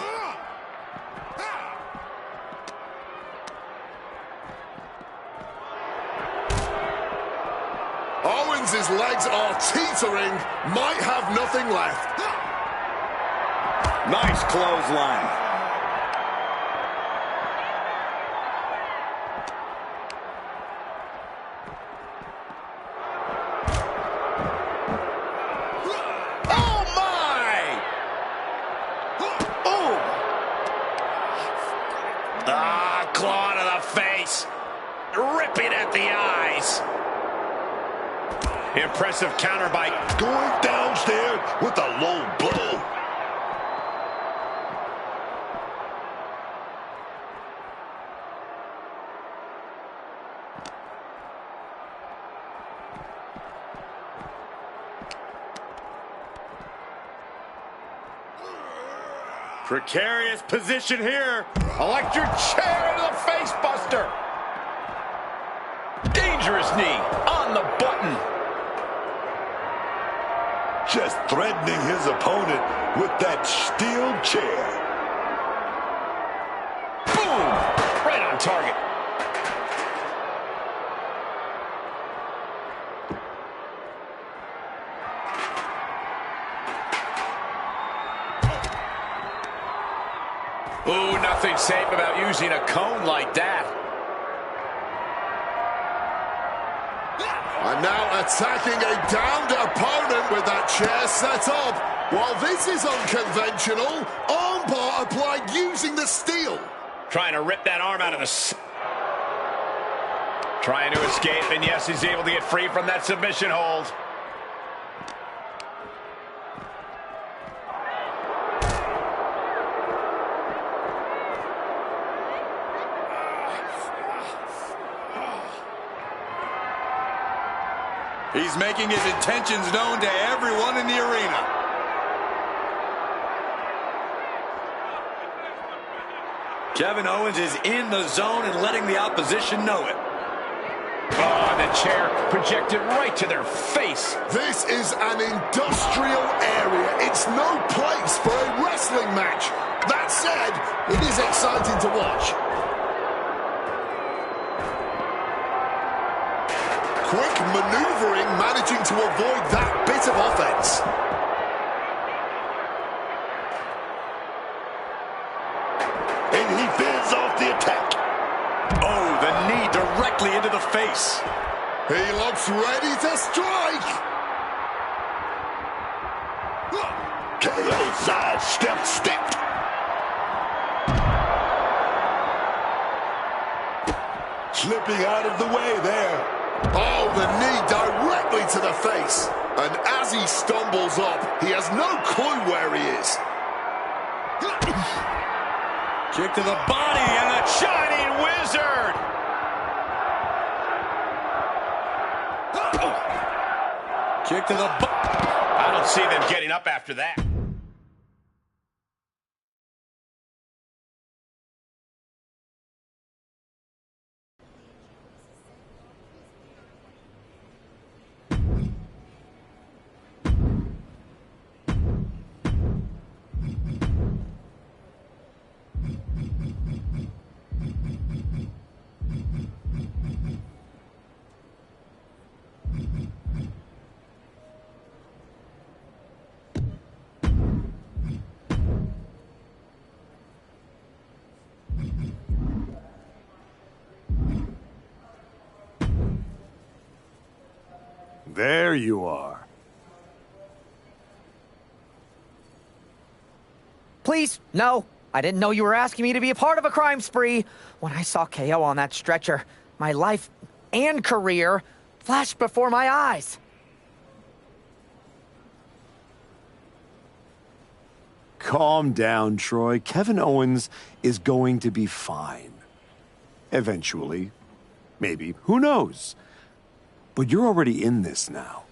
Owens' legs are teetering, might have nothing left. Nice clothesline. Oh, my! Oh! Ah, claw to the face. Ripping at the eyes. Impressive counter by Going downstairs with a low blow. Precarious position here. Electric chair into the face buster. Dangerous knee on the button. Just threatening his opponent with that steel chair. Boom! Right on target. Ooh, nothing safe about using a cone like that. And now attacking a downed opponent with that chair set up. While this is unconventional, armbar applied using the steel. Trying to rip that arm out of the... Trying to escape, and yes, he's able to get free from that submission hold. He's making his intentions known to everyone in the arena. Kevin Owens is in the zone and letting the opposition know it. Oh, the chair projected right to their face. This is an industrial area. It's no place for a wrestling match. That said, it is exciting to watch. Quick maneuvering, managing to avoid that bit of offense. And he fends off the attack. Oh, the knee directly into the face. He looks ready to strike. KO stepped. Slipping out of the way there. Oh, the knee directly to the face. And as he stumbles up, he has no clue where he is. Kick to the body and the Shining Wizard! kick to the body. I don't see them getting up after that. There you are. Please, no. I didn't know you were asking me to be a part of a crime spree. When I saw KO on that stretcher, my life and career flashed before my eyes. Calm down, Troy. Kevin Owens is going to be fine. Eventually. Maybe. Who knows? But you're already in this now.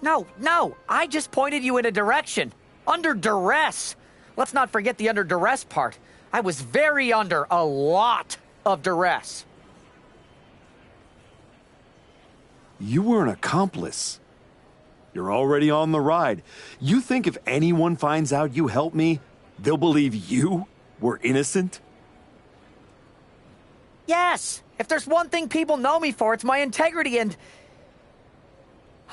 No, I just pointed you in a direction. Under duress. Let's not forget the under duress part. I was very under a lot of duress. You were an accomplice. You're already on the ride. You think if anyone finds out you helped me, they'll believe you were innocent? Yes! If there's one thing people know me for, it's my integrity and...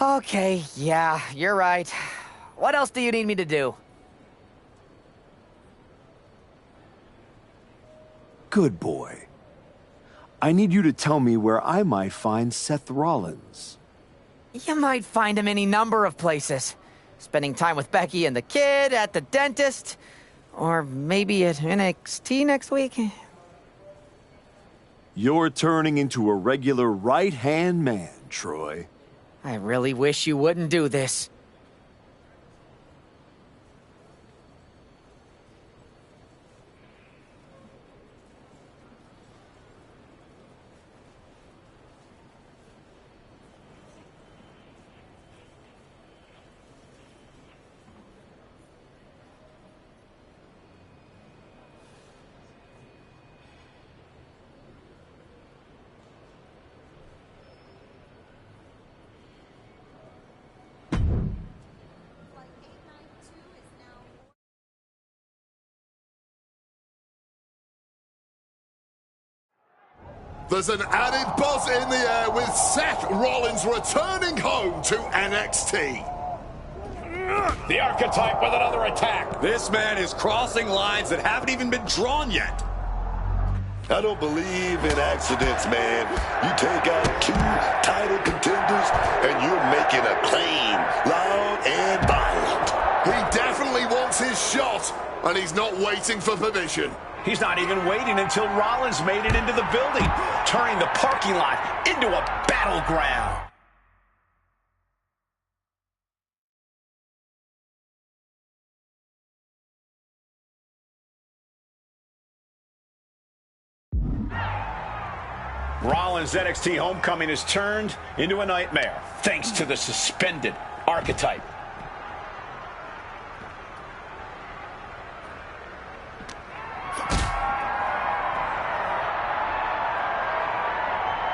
Okay, yeah, you're right. What else do you need me to do? Good boy. I need you to tell me where I might find Seth Rollins. You might find him any number of places. Spending time with Becky and the kid, at the dentist, or maybe at NXT next week. You're turning into a regular right-hand man, Troy. I really wish you wouldn't do this. There's an added buzz in the air with Seth Rollins returning home to NXT. The Archetype with another attack. This man is crossing lines that haven't even been drawn yet. I don't believe in accidents, man. You take out 2 title contenders, and you're making a claim, loud and violent. He definitely wants his shot, and he's not waiting for permission. He's not even waiting until Rollins made it into the building, turning the parking lot into a battleground. Rollins' NXT homecoming has turned into a nightmare, thanks to the suspended Archetype.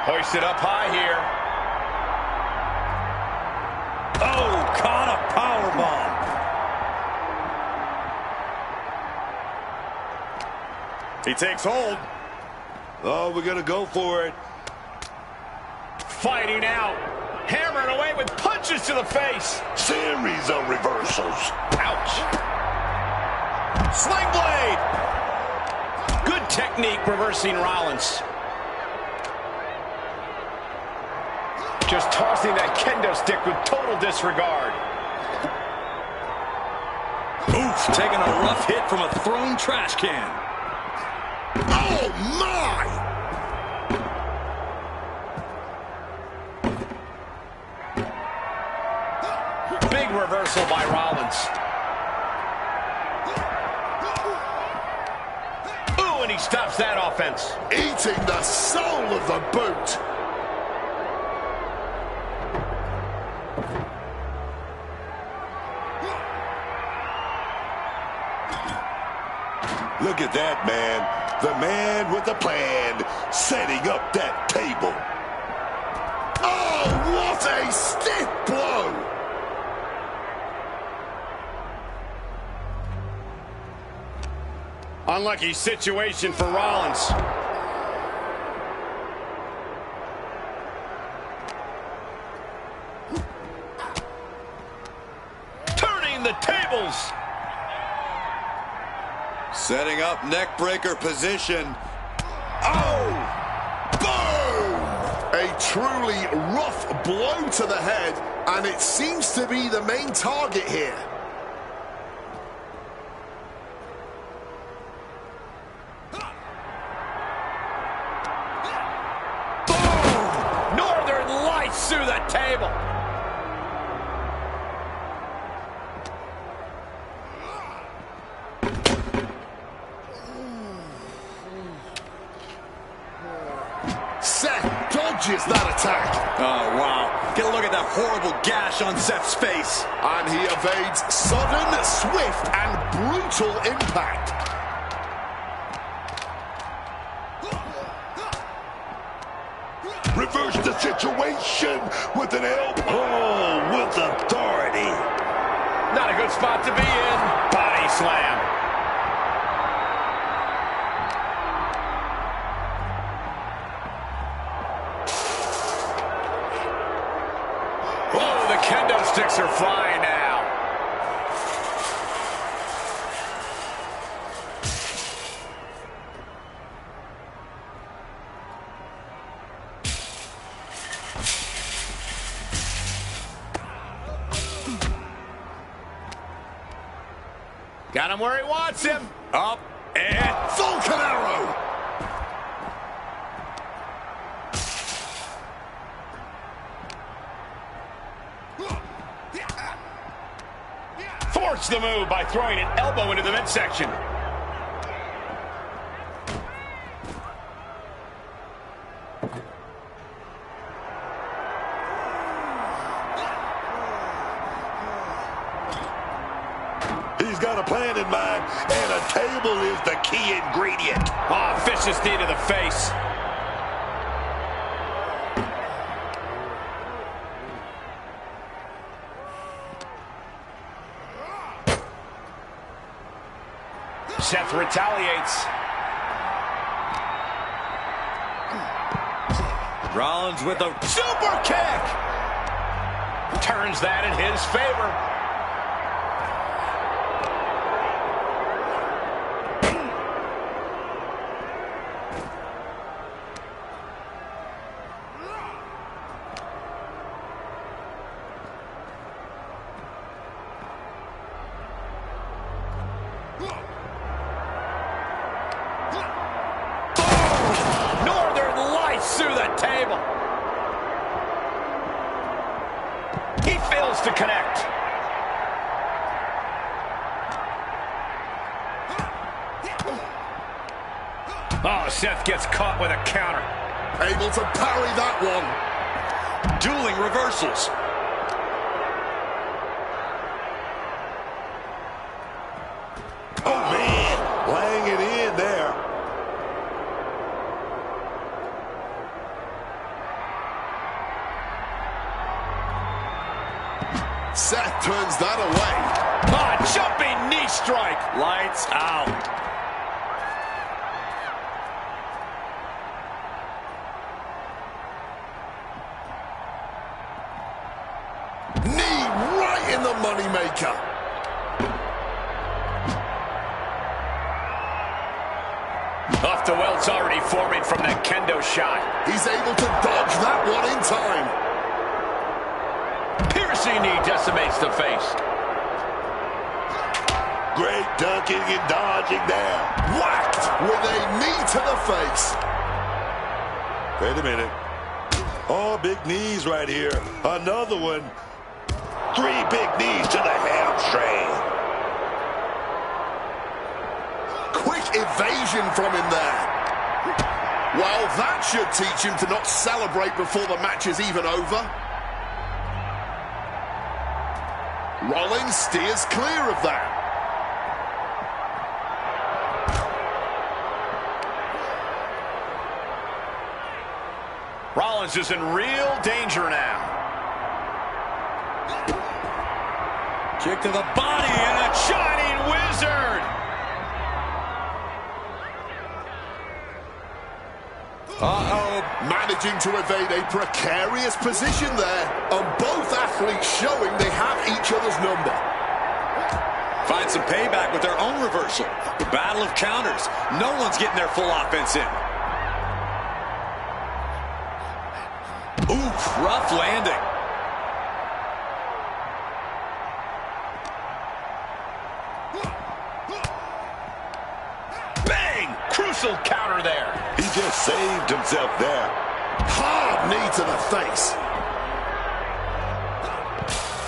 Hoisted up high here. Oh, caught a powerbomb. He takes hold. Oh, we're gonna go for it. Fighting out. Hammering away with punches to the face. Series of reversals. Ouch. Sling blade. Good technique reversing Rollins. Just tossing that kendo stick with total disregard. Oof, taking a rough hit from a thrown trash can. Oh, my! Big reversal by Rollins. Ooh, and he stops that offense. Eating the soul of the boot. Look at that, man. The man with a plan, setting up that table. Oh, what a stiff blow! Unlucky situation for Rollins. Turning the tables. Setting up neckbreaker position. Oh! Boom! A truly rough blow to the head, and it seems to be the main target here. Boom! Northern Lights through the table. Seth dodges that attack. Oh, wow. Get a look at that horrible gash on Seth's face. And he evades sudden, swift, and brutal impact. Reverse the situation with an elbow. Oh, with authority. Not a good spot to be in. Body slam. Oh, the kendo sticks are flying now. Got him where he wants him. Up and Falcon Arrow. forced the move by throwing an elbow into the midsection. He's got a plan in mind, and a table is the key ingredient. Oh, vicious knee to the face. Seth retaliates. Rollins with a super kick. Turns that in his favor. Through the table. He fails to connect. Oh, Seth gets caught with a counter. Able to parry that one. Dueling reversals. Oh, man. Laying it in there. Seth turns that away. Ah, jumping knee strike. Lights out. Knee right in the moneymaker. Off the welts already forming from that kendo shot. He's able to dodge that one in time. Piercing knee decimates the face. Great ducking and dodging there. Whacked with a knee to the face. Wait a minute. Oh, big knees right here. Another one. 3 big knees to the hamstring. Quick evasion from him there. Well, that should teach him to not celebrate before the match is even over. Rollins steers clear of that. Rollins is in real danger now. Kick to the body and a shining wizard. Uh-oh. Managing to evade a precarious position there. And both athletes showing they have each other's number. Find some payback with their own reversal. The battle of counters. No one's getting their full offense in. Oof, rough landing. Bang! Crucial counter there. He just saved himself there. Hard knee to the face.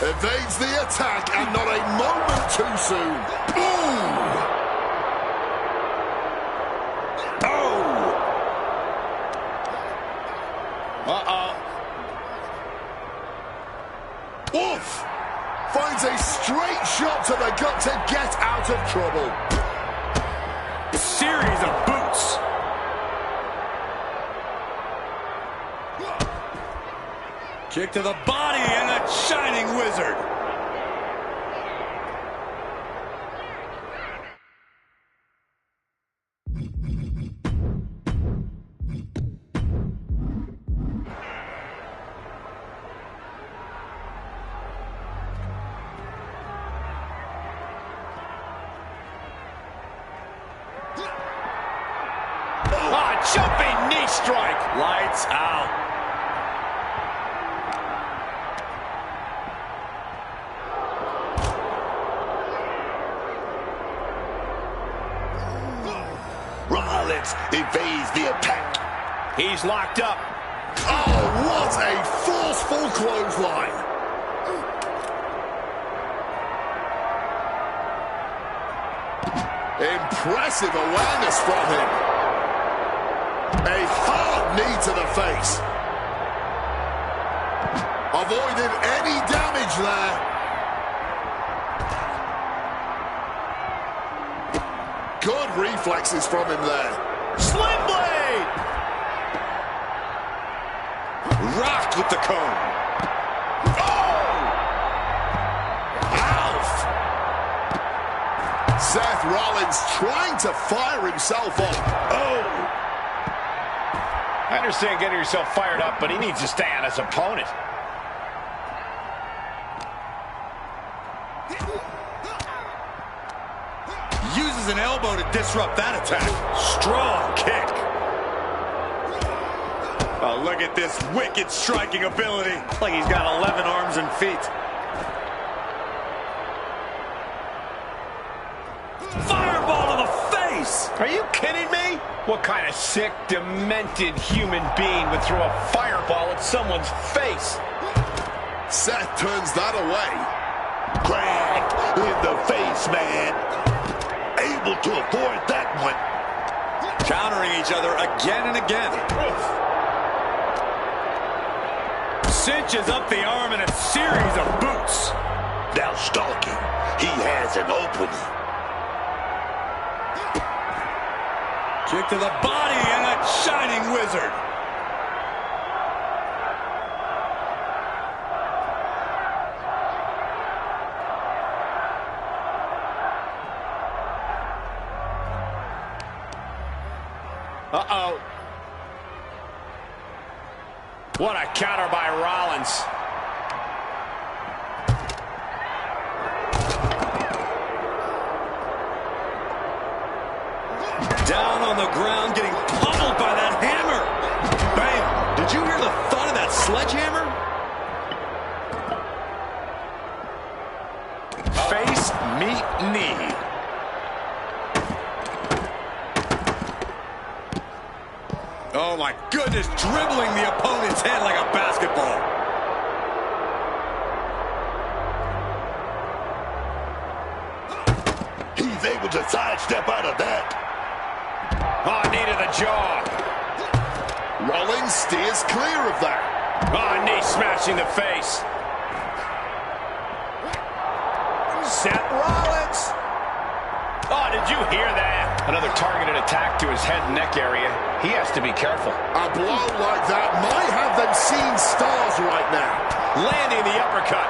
Evades the attack and not a moment too soon. Ooh! Oh! Oof! Finds a straight shot to the gut to get out of trouble. Series of boots. Kick to the body and a shining wizard. Jumping knee strike. Lights out. Rollins evades the attack. He's locked up. Oh, what a forceful clothesline. Impressive awareness from him. A hard knee to the face. Avoided any damage there. Good reflexes from him there. Slim blade. Rocked with the cone. Oh! Ouch! Seth Rollins trying to fire himself up. Oh! I understand getting yourself fired up, but he needs to stay on his opponent. Uses an elbow to disrupt that attack. Strong kick. Oh, look at this wicked striking ability. Like he's got 11 arms and feet. Fireball to the face! Are you kidding me? What kind of sick, demented human being would throw a fireball at someone's face? Seth turns that away. Cracked in the face, man. Able to avoid that one. Countering each other again and again. Cinches up the arm in a series of boots. Now stalking. He has an opening. Kick to the body and a shining wizard. Uh-oh. What a counter by Rollins. Down on the ground, getting pummeled by that hammer. Bam! Did you hear the thud of that sledgehammer? Face, meet, knee. Oh my goodness, dribbling the opponent's head like a basketball. He's able to sidestep out of that. Oh, knee to the jaw. Rollins steers clear of that. Oh, knee smashing the face. Seth Rollins. Oh, did you hear that? Another targeted attack to his head and neck area. He has to be careful. A blow like that might have them seeing stars right now. Landing the uppercut.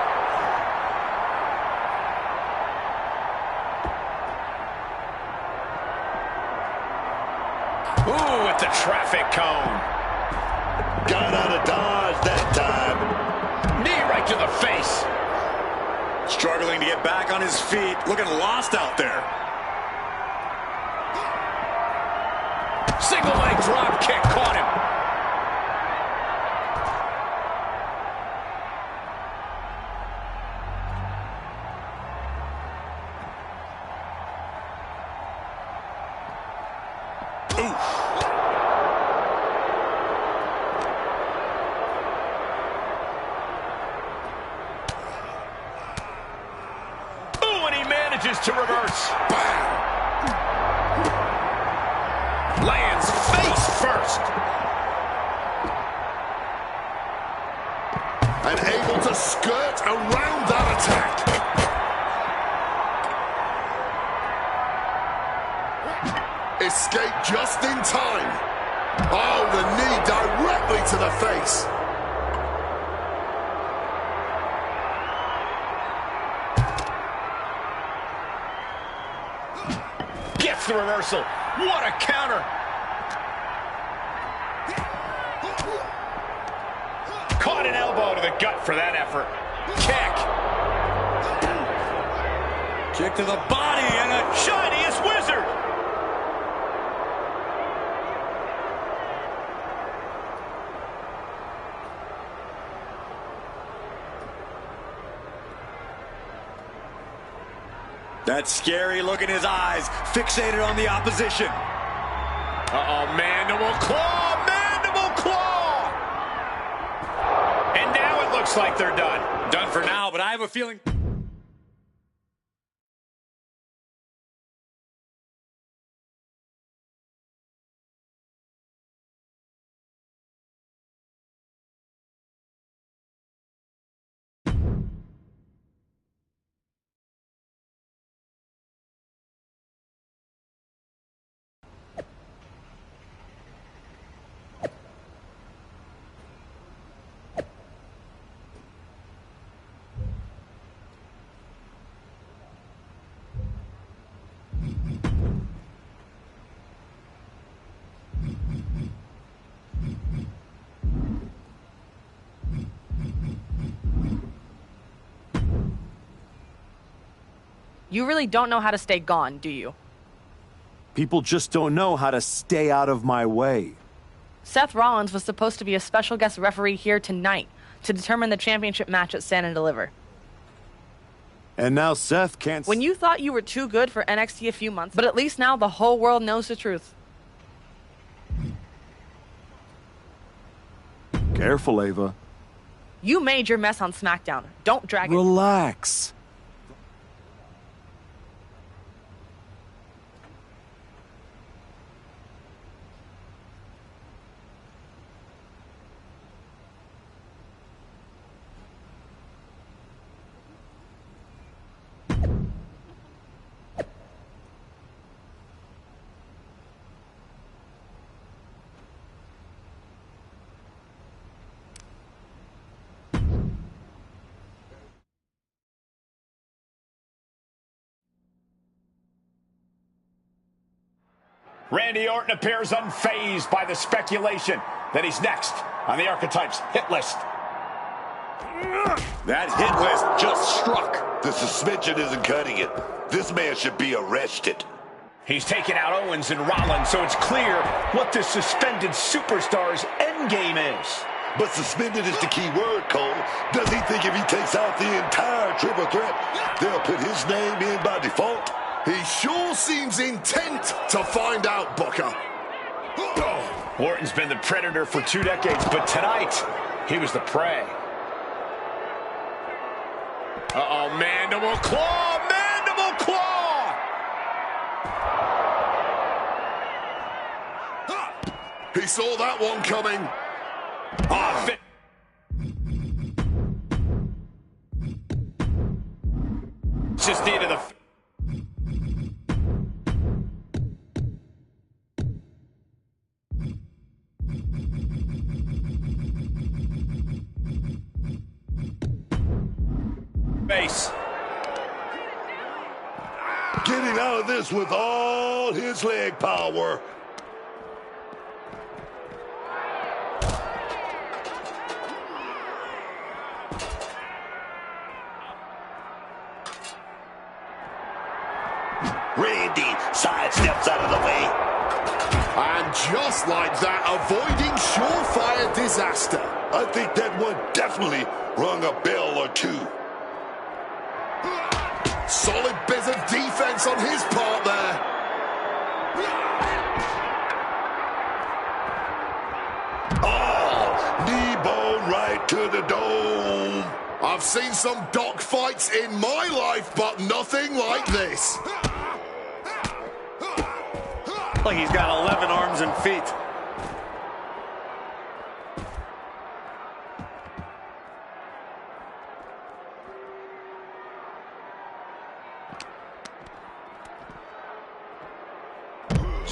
Ooh, with the traffic cone. Got out of dodge that time. Knee right to the face. Struggling to get back on his feet. Looking lost out there. Single leg drop kick caught him. To reverse. Lands face first. And able to to skirt around that attack. Escape just in time. Oh, the knee directly to the face. Gets the reversal. What a counter. Caught an elbow to the gut for that effort. Kick. Kick to the body and a shiniest wizard. That scary look in his eyes, fixated on the opposition. Uh-oh, mandible claw, mandible claw! And now it looks like they're done. Done for now, but I have a feeling... You really don't know how to stay gone, do you? People just don't know how to stay out of my way. Seth Rollins was supposed to be a special guest referee here tonight to determine the championship match at Stand and Deliver. And now Seth can't... When you thought you were too good for NXT a few months, but at least now the whole world knows the truth. Careful, Ava. You made your mess on SmackDown. Don't drag it. Relax. Randy Orton appears unfazed by the speculation that he's next on the Archetypes hit list. That hit list just struck. The suspension isn't cutting it. This man should be arrested. He's taken out Owens and Rollins, so it's clear what this suspended superstar's endgame is. But suspended is the key word, Cole. Does he think if he takes out the entire triple threat, they'll put his name in by default? He sure seems intent to find out, Booker. Orton's been the predator for 2 decades, but tonight, he was the prey. Uh-oh, mandible claw, mandible claw! He saw that one coming. Oh, just needed the... base. Getting out of this with all his leg power. Randy sidesteps out of the way. And just like that, avoiding surefire disaster. I think that one definitely rung a bell or two. Solid bit of defense on his part there. Oh, knee bone right to the dome. I've seen some dock fights in my life, but nothing like this. Like he's got 11 arms and feet.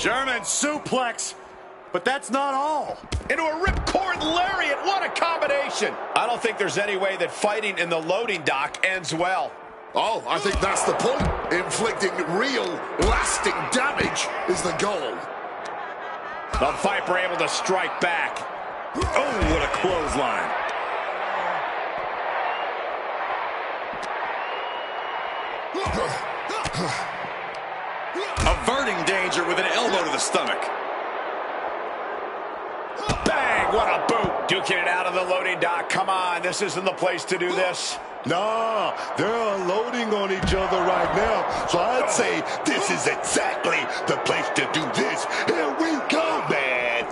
German suplex. But that's not all. Into a ripcord lariat. What a combination. I don't think there's any way that fighting in the loading dock ends well. Oh, I think that's the point. Inflicting real, lasting damage is the goal. The Viper able to strike back. Oh, what a clothesline. Averting danger with an elbow to the stomach. Bang, what a boot. Duking it out of the loading dock. Come on, this isn't the place to do this. Nah, they're unloading on each other right now. So I'd say this is exactly the place to do this. Here we go, man.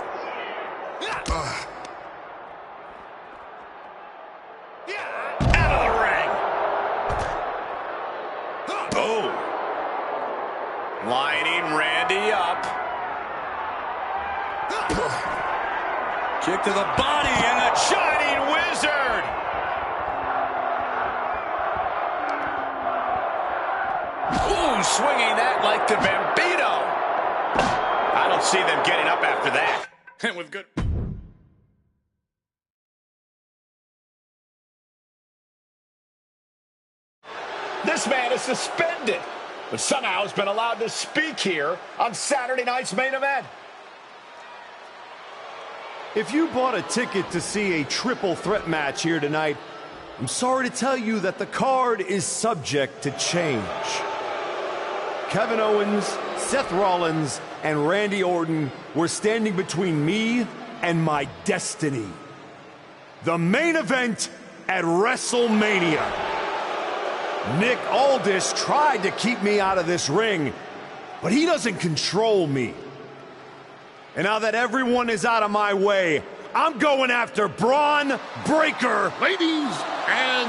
Out of the ring. Oh. Lining Randy up. Kick to the body and the Shining Wizard. Ooh, swinging that like the Bambino. I don't see them getting up after that. And with good... This man is suspended, but somehow has been allowed to speak here on Saturday night's main event. If you bought a ticket to see a triple threat match here tonight, I'm sorry to tell you that the card is subject to change. Kevin Owens, Seth Rollins, and Randy Orton were standing between me and my destiny. The main event at WrestleMania. Nick Aldis tried to keep me out of this ring, but he doesn't control me. And now that everyone is out of my way, I'm going after Braun Breaker. Ladies and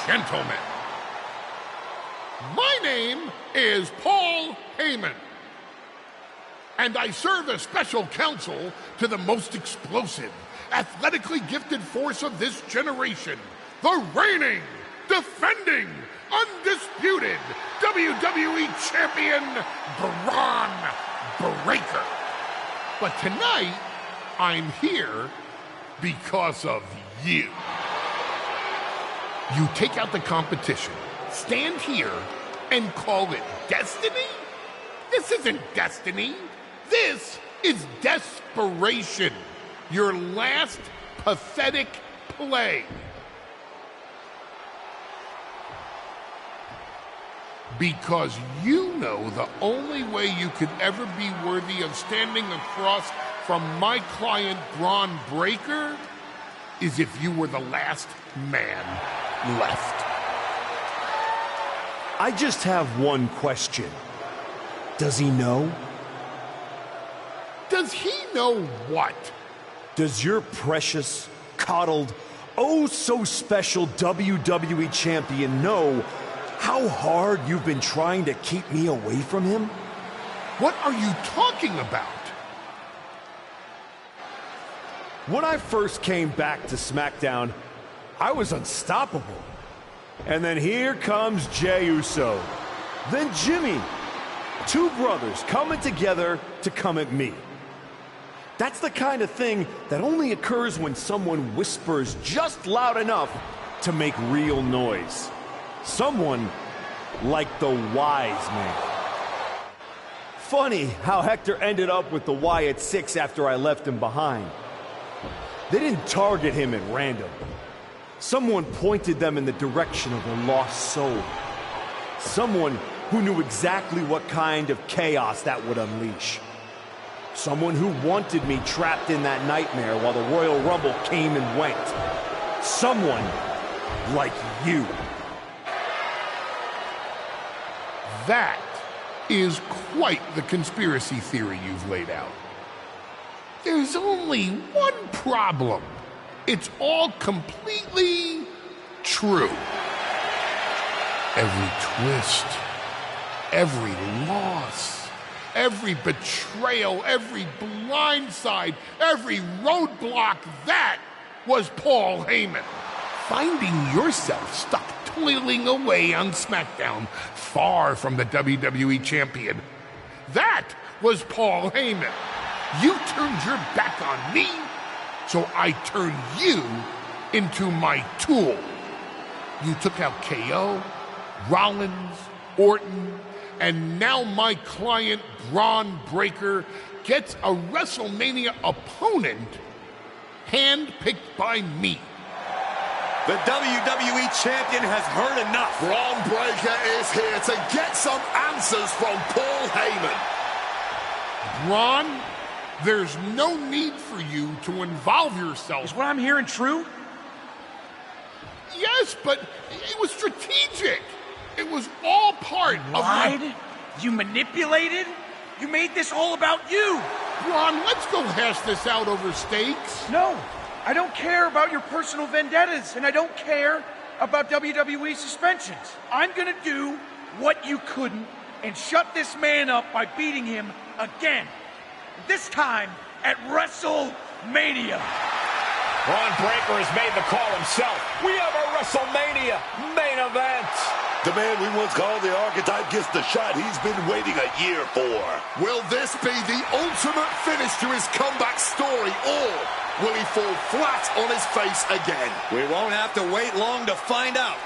gentlemen, my name is Paul Heyman, and I serve as special counsel to the most explosive, athletically gifted force of this generation, the reigning, defending, undisputed WWE Champion, Braun Breaker. But tonight, I'm here because of you. You take out the competition, stand here, and call it destiny? This isn't destiny. This is desperation. Your last pathetic play. Because you know the only way you could ever be worthy of standing across from my client Braun Breaker is if you were the last man left. I just have one question. Does he know? Does he know what? Does your precious, coddled, oh so special WWE champion know how hard you've been trying to keep me away from him? What are you talking about? When I first came back to SmackDown, I was unstoppable. And then here comes Jey Uso. Then Jimmy. Two brothers coming together to come at me. That's the kind of thing that only occurs when someone whispers just loud enough to make real noise. Someone like the Wise Man. Funny how Hector ended up with the Wyatt Six after I left him behind. They didn't target him at random. Someone pointed them in the direction of a lost soul. Someone who knew exactly what kind of chaos that would unleash. Someone who wanted me trapped in that nightmare while the Royal Rumble came and went. Someone like you. That is quite the conspiracy theory you've laid out. There's only one problem. It's all completely true. Every twist, every loss, every betrayal, every blindside, every roadblock, that was Paul Heyman. Finding yourself stuck toiling away on SmackDown, far from the WWE champion. That was Paul Heyman. You turned your back on me, so I turned you into my tool. You took out KO, Rollins, Orton, and now my client, Braun Breaker, gets a WrestleMania opponent handpicked by me. The WWE Champion has heard enough. Braun Breaker is here to get some answers from Paul Heyman. Braun, there's no need for you to involve yourself. Is what I'm hearing true? Yes, but it was strategic. It was all part of Lied? You manipulated? You made this all about you. Braun, let's go hash this out over steaks. No, I don't care about your personal vendettas, and I don't care about WWE suspensions. I'm gonna do what you couldn't and shut this man up by beating him again. This time at WrestleMania. Braun Breaker has made the call himself. We have a WrestleMania main event. The man we once called the Archetype gets the shot he's been waiting a year for. Will this be the ultimate finish to his comeback story, or will he fall flat on his face again? We won't have to wait long to find out.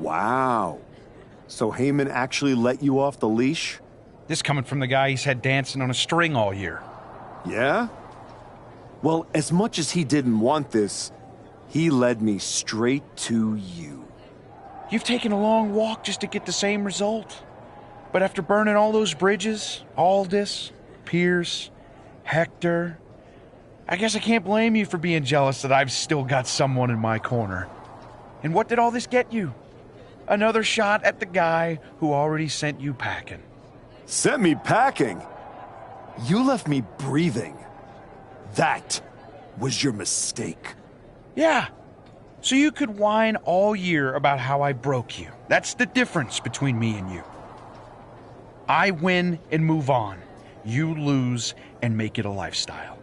Wow. So Heyman actually let you off the leash? This coming from the guy he's had dancing on a string all year. Yeah? Well, as much as he didn't want this, he led me straight to you. You've taken a long walk just to get the same result. But after burning all those bridges, Aldis, Pierce, Hector, I guess I can't blame you for being jealous that I've still got someone in my corner. And what did all this get you? Another shot at the guy who already sent you packing. Sent me packing? You left me breathing. That was your mistake. Yeah. So you could whine all year about how I broke you. That's the difference between me and you. I win and move on. You lose and make it a lifestyle.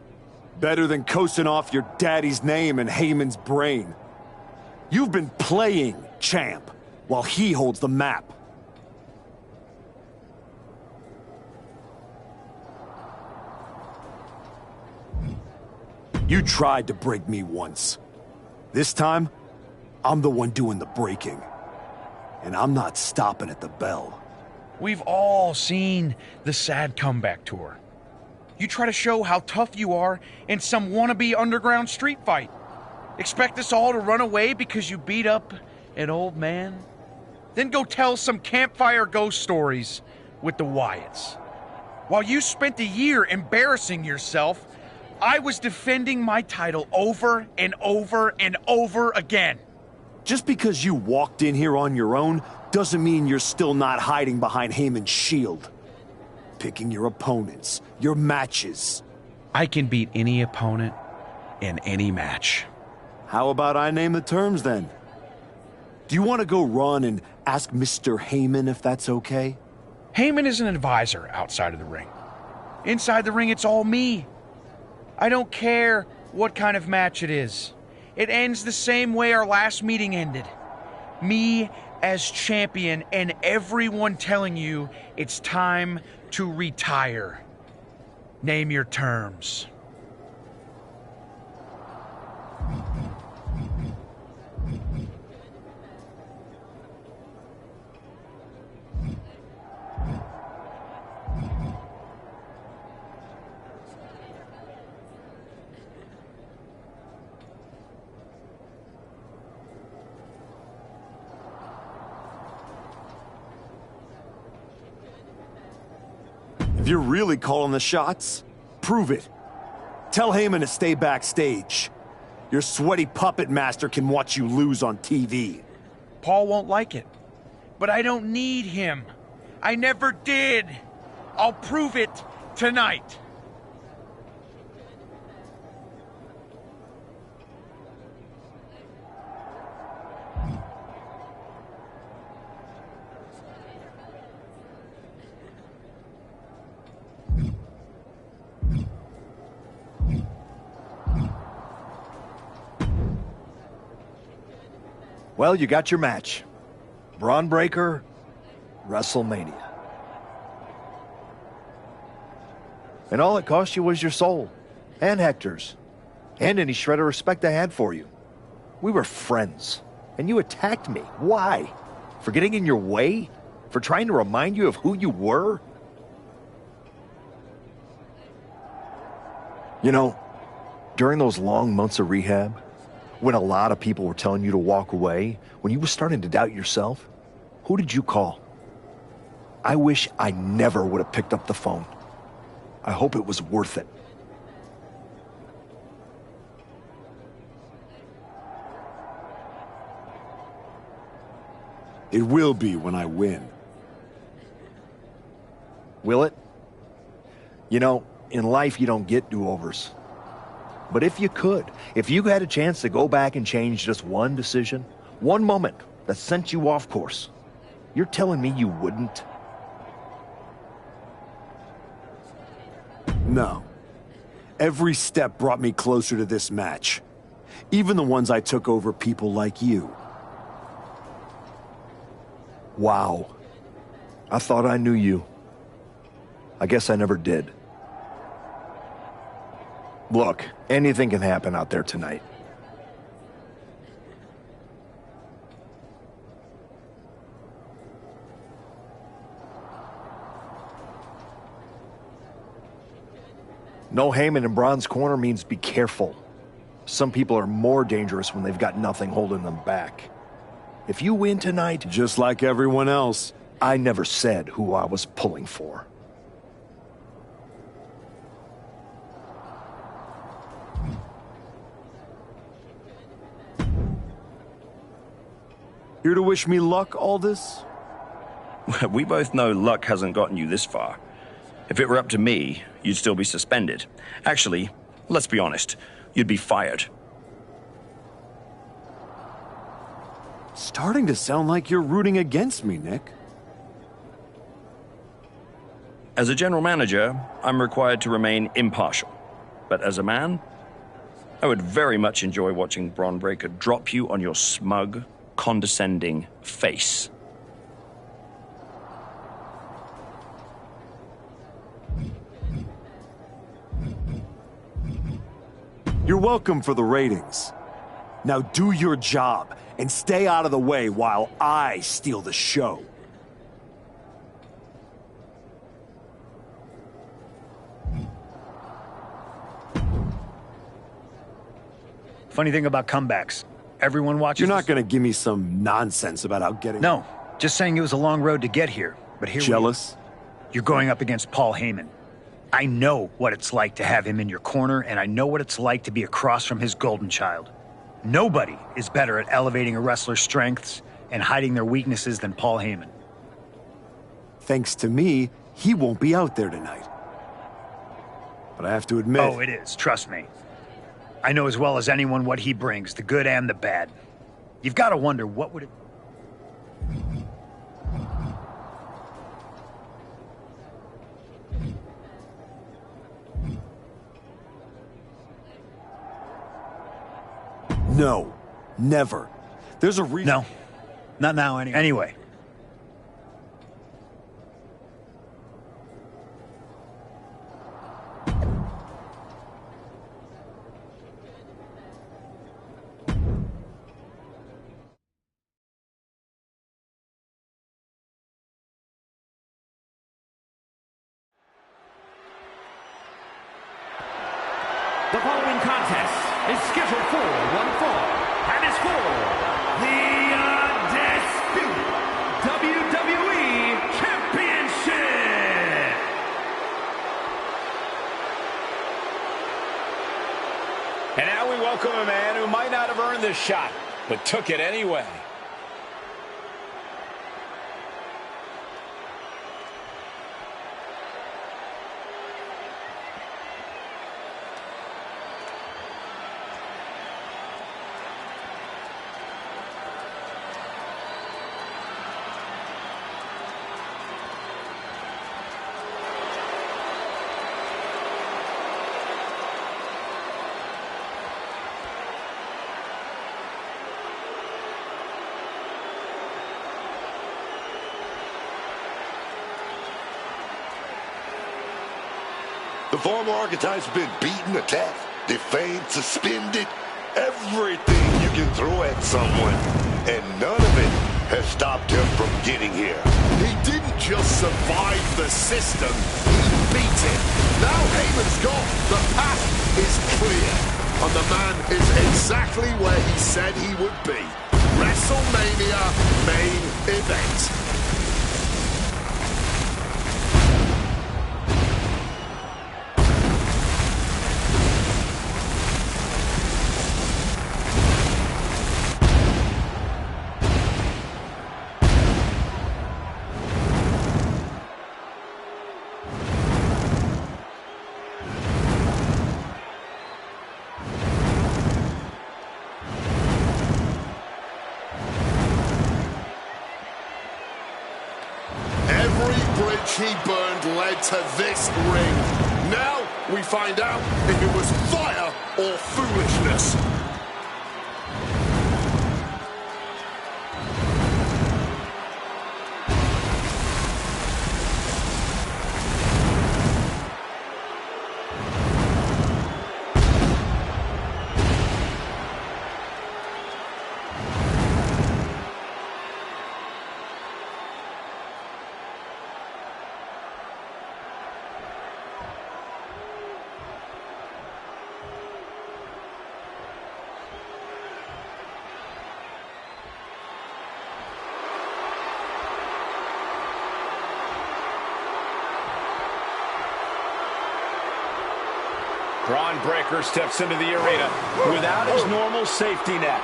Better than coasting off your daddy's name and Heyman's brain. You've been playing champ while he holds the map. You tried to break me once. This time, I'm the one doing the breaking. And I'm not stopping at the bell. We've all seen the sad comeback tour. You try to show how tough you are in some wannabe underground street fight. Expect us all to run away because you beat up an old man? Then go tell some campfire ghost stories with the Wyatts. While you spent a year embarrassing yourself, I was defending my title over and over and over again. Just because you walked in here on your own doesn't mean you're still not hiding behind Heyman's shield. Picking your opponents, your matches. I can beat any opponent in any match. How about I name the terms then? Do you want to go run and ask Mr. Heyman if that's okay? Heyman is an advisor outside of the ring. Inside the ring, it's all me. I don't care what kind of match it is. It ends the same way our last meeting ended. Me as champion and everyone telling you it's time to retire. Name your terms. you're really calling the shots, prove it. Tell Heyman to stay backstage. Your sweaty puppet master can watch you lose on TV. Paul won't like it. But I don't need him. I never did. I'll prove it tonight. Well, you got your match. Braun Breaker, WrestleMania. And all it cost you was your soul. And Hector's. And any shred of respect I had for you. We were friends. And you attacked me. Why? For getting in your way? For trying to remind you of who you were? You know, during those long months of rehab, when a lot of people were telling you to walk away, when you were starting to doubt yourself, who did you call? I wish I never would have picked up the phone. I hope it was worth it. It will be when I win. Will it? You know, in life you don't get do-overs. But if you could, if you had a chance to go back and change just one decision, one moment that sent you off course, you're telling me you wouldn't? No. Every step brought me closer to this match. Even the ones I took over people like you. Wow. I thought I knew you. I guess I never did. Look, anything can happen out there tonight. No Heyman in Braun's corner means be careful. Some people are more dangerous when they've got nothing holding them back. If you win tonight... Just like everyone else. I never said who I was pulling for. Here to wish me luck, Aldous? We both know luck hasn't gotten you this far. If it were up to me, you'd still be suspended. Actually, let's be honest, you'd be fired. Starting to sound like you're rooting against me, Nick. As a general manager, I'm required to remain impartial. But as a man, I would very much enjoy watching Braun Breaker drop you on your smug, condescending face. You're welcome for the ratings. Now do your job and stay out of the way while I steal the show. Funny thing about comebacks. Everyone watches. You're not going to give me some nonsense about how getting... No, just saying it was a long road to get here. But here Jealous? You're going up against Paul Heyman. I know what it's like to have him in your corner, and I know what it's like to be across from his golden child. Nobody is better at elevating a wrestler's strengths and hiding their weaknesses than Paul Heyman. Thanks to me, he won't be out there tonight. But I have to admit... Oh, it is. Trust me. I know as well as anyone what he brings, the good and the bad. You've got to wonder, what would it... No, never. There's a reason... No, not now anyway. Anyway. The following contest is scheduled for one fall and is for the undisputed WWE Championship. shot, but took it anyway. The former Archetype's been beaten, attacked, defamed, suspended. Everything you can throw at someone. And none of it has stopped him from getting here. He didn't just survive the system, he beat it. Now Heyman's gone. The path is clear. And the man is exactly where he said he would be. WrestleMania main event. He burned led to this ring. Now we find out if it was fire or foolishness. Braun Breaker steps into the arena without his normal safety net.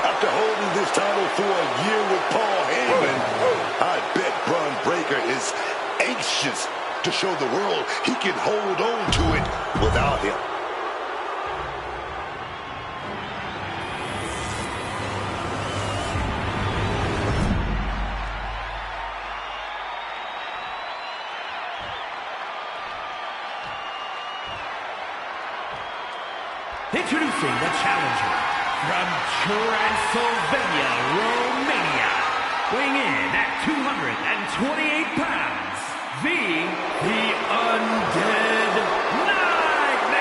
After holding this title for a year with Paul Heyman, I bet Braun Breaker is anxious to show the world he can hold on to it without him. Introducing the challenger from Transylvania, Romania, weighing in at 228 pounds, the Undead Nightmare!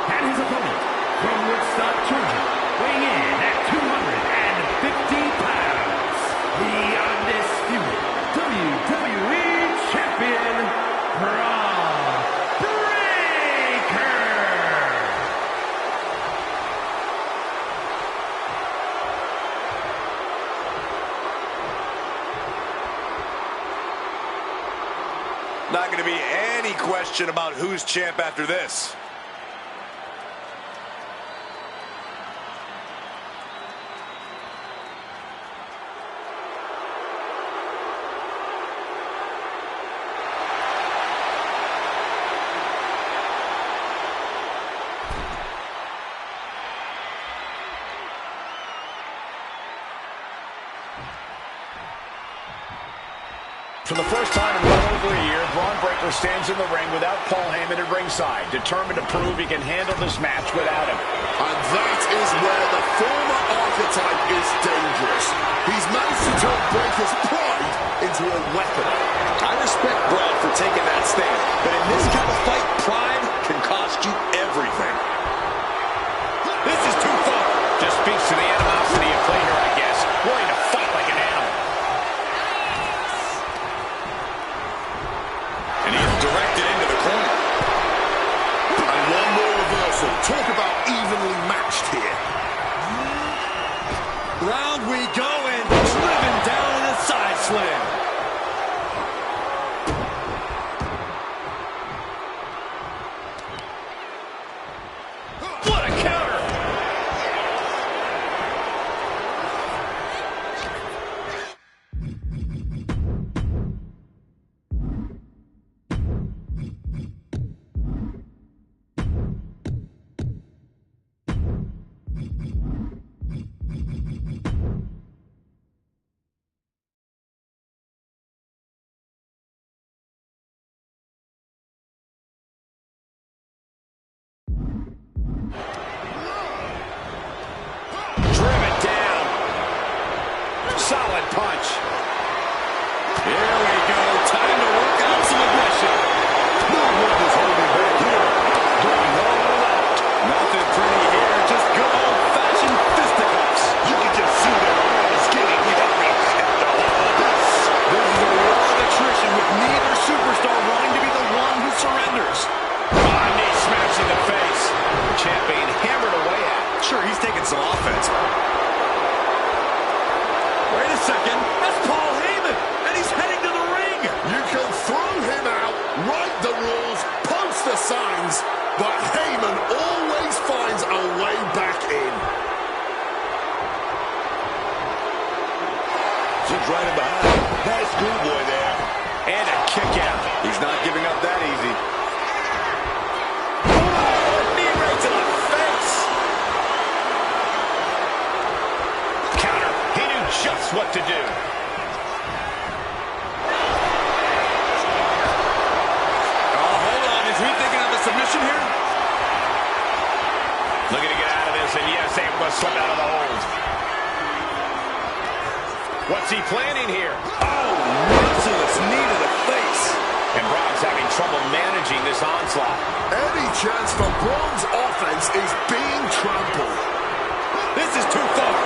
And his opponent from Woodstock, Georgia, weighing in at 250 pounds, the undisputed WWE Champion, Braun Breaker! Not going to be any question about who's champ after this. For the first time in well over a year, Braun Breaker stands in the ring without Paul Heyman at ringside, determined to prove he can handle this match without him. And that is where the former Archetype is dangerous. He's managed to turn Breaker's pride into a weapon. I respect Braun for taking that stand, but in this kind of fight, pride can cost you everything. This is too far. Just speaks to the animosity at play here, I guess. Willing to fight like an animal. And he's directed into the corner. And one more reversal. Talk about evenly matched here. Round we go, and driven down in a side slam. punch. Here we go. Time to work out some aggression. No one is holding back here. Going all out. Nothing pretty here. Just good old-fashioned fisticuffs. You can just see their eyes getting heavy after all this. This is a war of attrition with neither superstar wanting to be the one who surrenders. Knee smash in the face. The champ being hammered away at. Sure, he's taking some offense. Wait a second. That's Paul Heyman, and he's heading to the ring. You can throw him out, write the rules, post the signs, but Heyman always finds a way back in. Just right in behind. Nice schoolboy there. And a kick out. He's not giving up that easy. Oh, knee right to the face. Counter. He knew just what to do. Oh, hold on. Is he thinking of a submission here? Looking to get out of this, and yes, able to slip out of the hold. What's he planning here? Oh, merciless knee to the face. And Braun's having trouble managing this onslaught. Any chance for Braun's offense is being trampled. This is too far.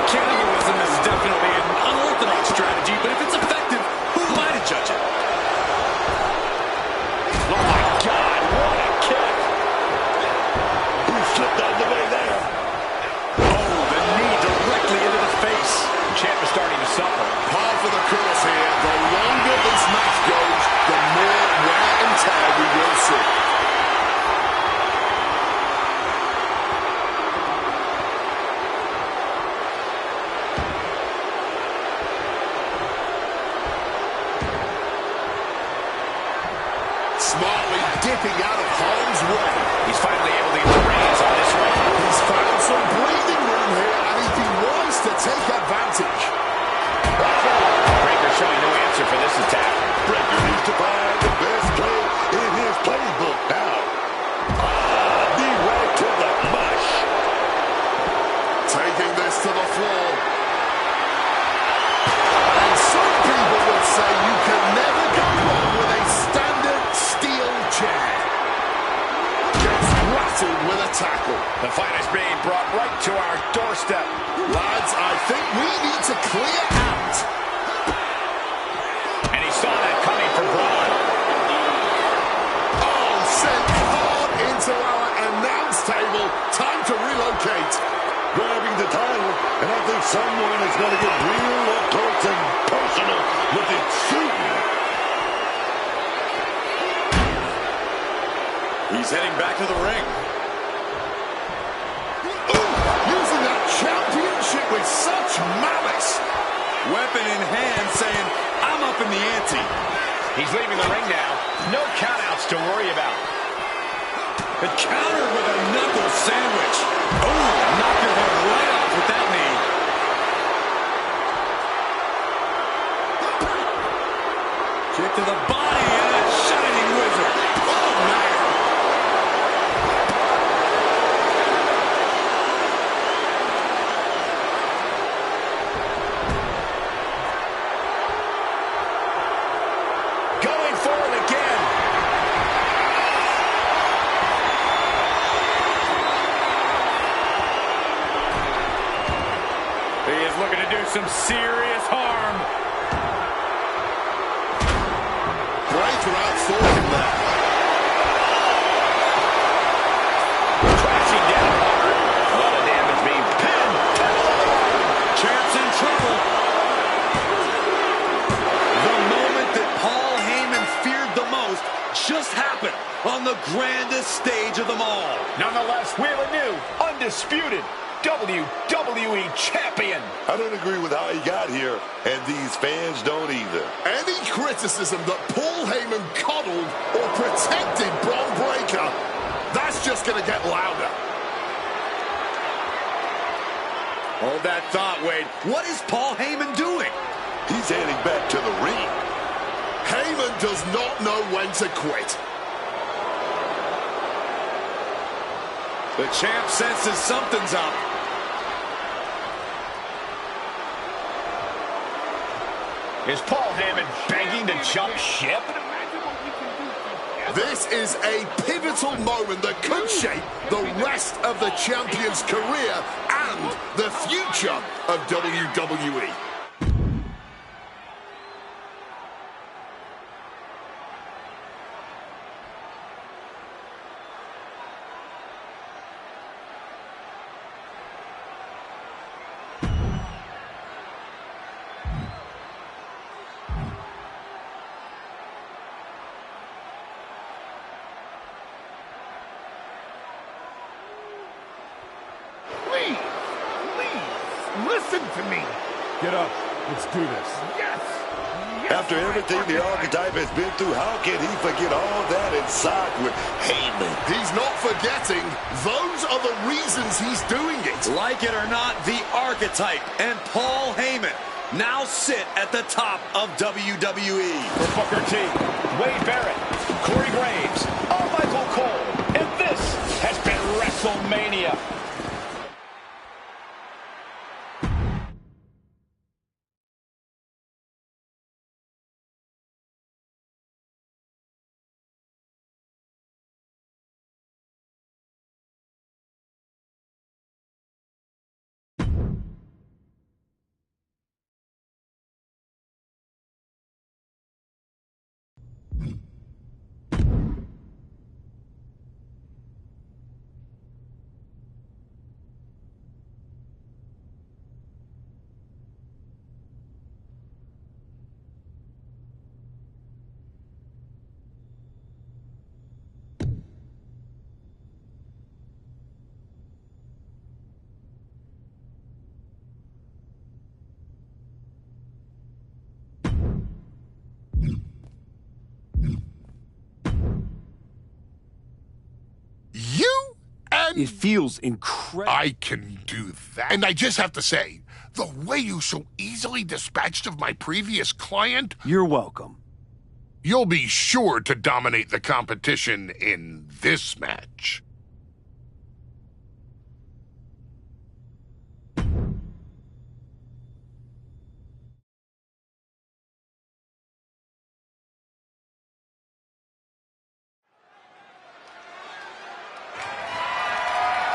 Cannibalism is definitely an unorthodox strategy, but if it's effective, who am I to judge it? Oh, my God, what a kick. He slipped out of the way there. Oh, the knee directly into the face. The champ is starting to suffer. Par for the course here. The longer this match goes, the more wear and tear we will see. Smartly dipping out of harm's way. He's finally able to get the reins on this one. He's found some breathing room here, and he'd be wise to take advantage. Breaker showing no answer for this attack. Breaker needs to find the best play in his playbook now. Knee right to the mush. Taking this to the floor. And some people would say you can never go wrong with a standard steel chair. Gets rattled with a tackle. The fight is being brought right to our doorstep. Lads, I think we need to clear out. And he saw that coming from Braun. Oh, sent hard into our announce table. Time to relocate. Grabbing the title, and I think someone is going to get real up close and personal with it soon. He's heading back to the ring. Using that championship with such malice. Weapon in hand saying, I'm up in the ante. He's leaving the ring now. No countouts to worry about. The counter with a knuckle sandwich. Oh, knock your head right off with that knee. Kick to the body and a shining wizard. Oh, man. Going for it again. He is looking to do some serious harm. Breaker outthought him there. Crashing down hard. A lot of damage being pinned. Champ's in trouble. The moment that Paul Heyman feared the most just happened on the grandest stage of them all. Nonetheless, we have a new, undisputed WWE Champion. I don't agree with how he got here, and these fans don't either. Any criticism that Paul Heyman coddled or protected Bron Breakker, that's just going to get louder. Hold that thought, Wade. What is Paul Heyman doing? He's heading back to the ring. Heyman does not know when to quit. The champ senses something's up. Is Paul Heyman begging to jump ship? This is a pivotal moment that could shape the rest of the champion's career and the future of WWE. Listen to me. Get up. Let's do this. Yes. After everything the Archetype has been through, how can he forget all that inside with Heyman? He's not forgetting. Those are the reasons he's doing it. Like it or not, the Archetype and Paul Heyman now sit at the top of WWE. For Booker T, Wade Barrett, Corey Graves, Michael Cole, and this has been WrestleMania. It feels incredible. I can do that. And I just have to say, the way you so easily dispatched of my previous client... You're welcome. You'll be sure to dominate the competition in this match.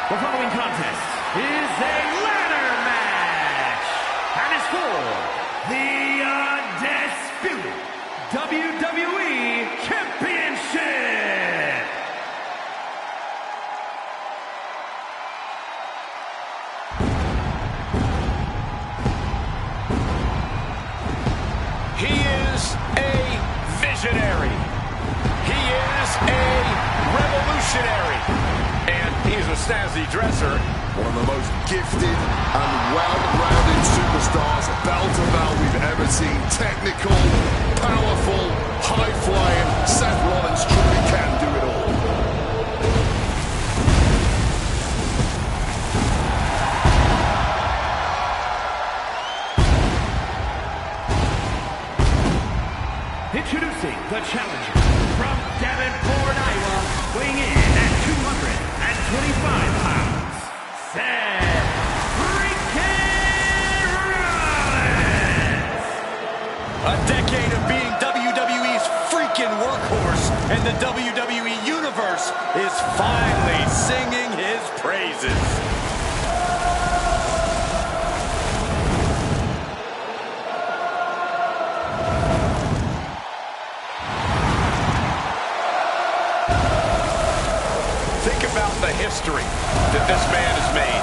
The following contest is a ladder match and is for the undisputed WWE Championship. He is a visionary. He is a revolutionary. And he's a snazzy dresser. One of the most gifted and well-rounded superstars, bell to bell, we've ever seen. Technical, powerful, high-flying. Seth Rollins truly can do it all. Introducing the challenger from Davenport, Iowa, weighing in at 225 pounds, Seth freaking Rollins! A decade of being WWE's freaking workhorse, and the WWE Universe is finally singing his praises. The history that this man has made.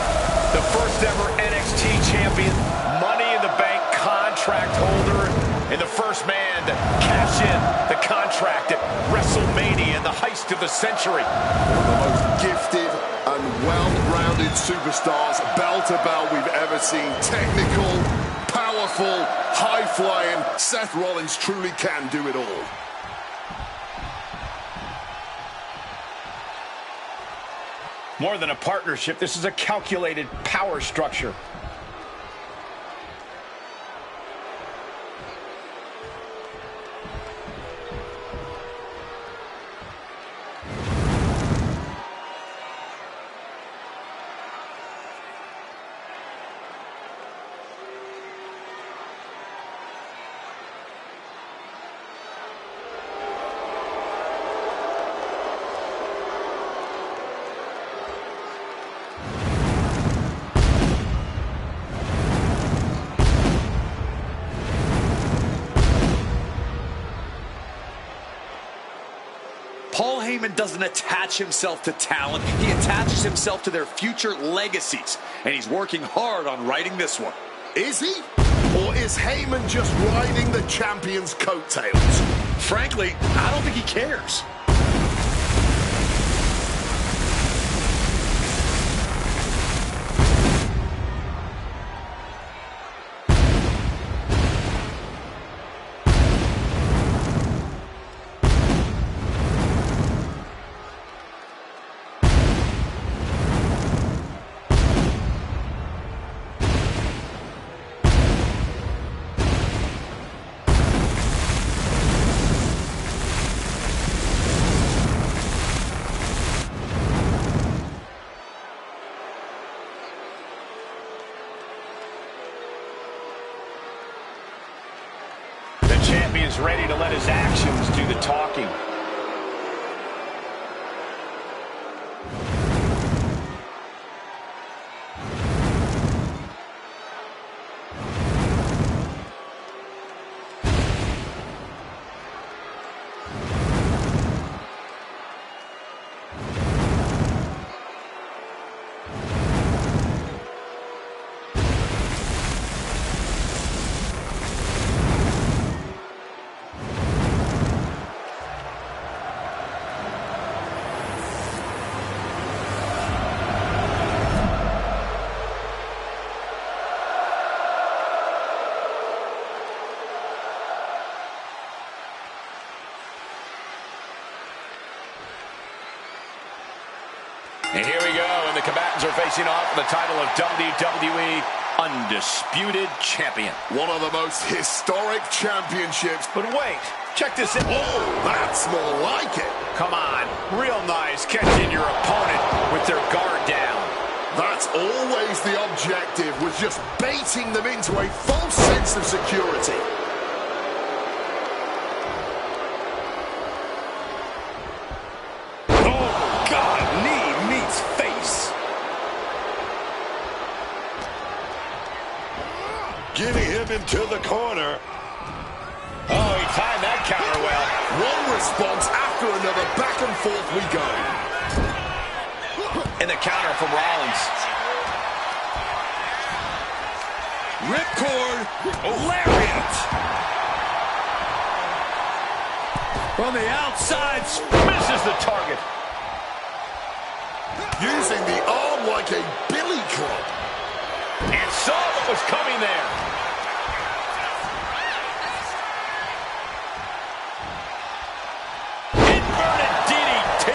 The first ever NXT champion, Money in the Bank contract holder, and the first man to cash in the contract at WrestleMania and the heist of the century. One of the most gifted and well-rounded superstars, bell to bell, we've ever seen. Technical, powerful, high-flying. Seth Rollins truly can do it all. More than a partnership, this is a calculated power structure. Paul Heyman doesn't attach himself to talent. He attaches himself to their future legacies. And he's working hard on writing this one. Is he? Or is Heyman just riding the champion's coattails? Frankly, I don't think he cares. Champion's ready to let his actions do the talking. And here we go, and the combatants are facing off for the title of WWE Undisputed Champion. One of the most historic championships. But wait, check this out. Oh, that's more like it. Come on, real nice catching your opponent with their guard down. That's always the objective, was just baiting them into a false sense of security. Getting him into the corner. Oh, he timed that counter well. One response after another, back and forth we go. And the counter from Rollins. Ripcord, lariat. From the outside, misses the target. Using the arm like a billy club. And saw what was coming there. Inverted DDT.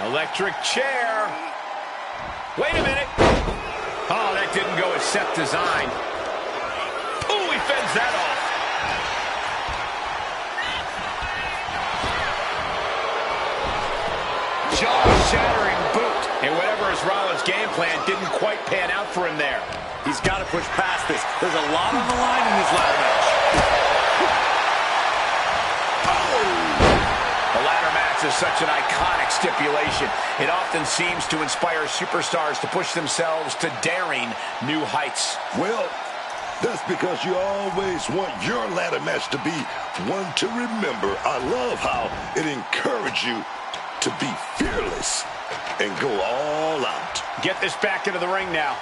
Electric chair. Wait a minute. Oh, that didn't go as Seth designed. Oh, he fends that off. Jaw-shattering boot. And whatever his Rollins' game plan didn't quite pan out for him there. He's got to push past this. There's a lot on the line in this ladder match. The ladder match is such an iconic stipulation. It often seems to inspire superstars to push themselves to daring new heights. Well, that's because you always want your ladder match to be one to remember. I love how it encourages you to be fearless and go all out. Get this back into the ring now.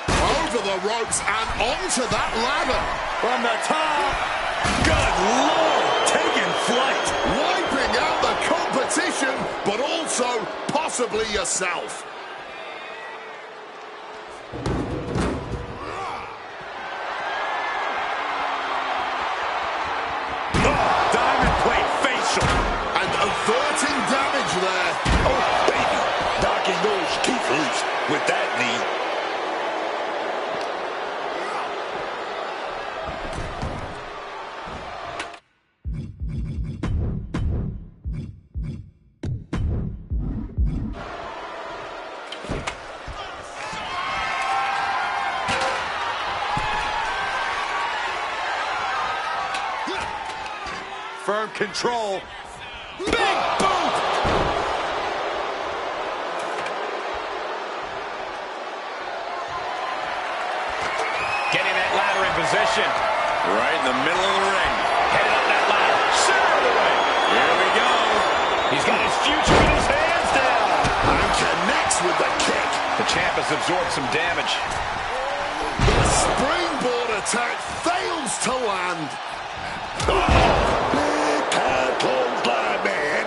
Over the ropes and onto that ladder. From the top. Good Lord, taking flight. Wiping out the competition, but also possibly yourself. And averting damage there. Oh, baby. Knocking those teeth loose with that knee. Firm control. Big boot! the middle of the ring. Headed up that ladder. Center of the ring. Here we go. He's got his future in his hands now. And connects with the kick. The champ has absorbed some damage. The springboard attack fails to land. Big time clothesline, man.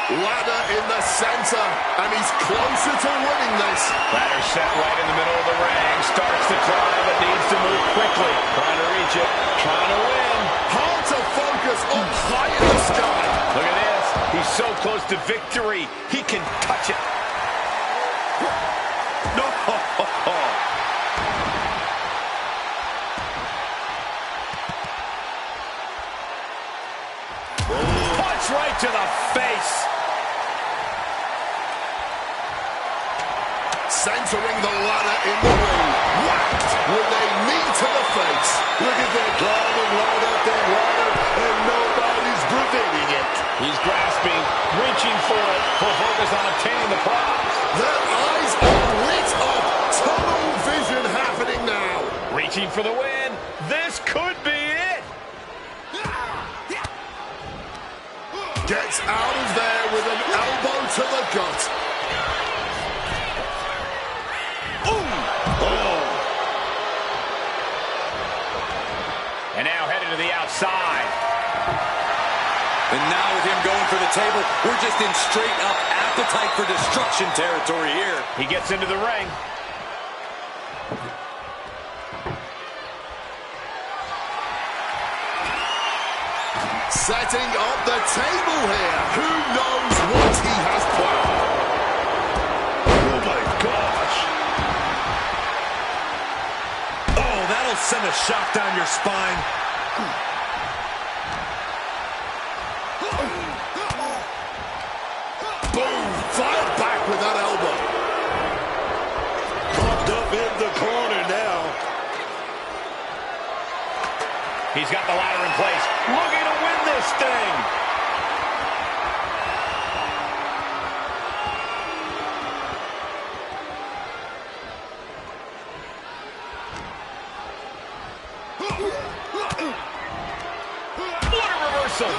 Ladder in the center, and he's closer to winning this. Ladder set right in the middle of the ring. Starts to climb, but needs to move quickly. Trying to reach it. Trying to win. Hard to focus up high in the sky. Look at this. He's so close to victory. He can touch it. No. Punch right to the face. Centering the ladder in the ring. Whacked with a knee to the face. Look at that climbing right up that ladder, and nobody's preventing it. He's grasping, reaching for it. Full focus on obtaining the prize. Their eyes are lit up. Tunnel vision happening now. Reaching for the win. This could be it. Gets out of there with an elbow to the gut. And now headed to the outside. And now with him going for the table, we're just in straight up appetite for destruction territory here. He gets into the ring. Setting up the table here. Who knows what he has planned? Oh my gosh. Oh, that'll send a shock down your spine. Boom! Fired back with that elbow. Popped up in the corner now. He's got the ladder in place. Looking to win this thing. What a reversal.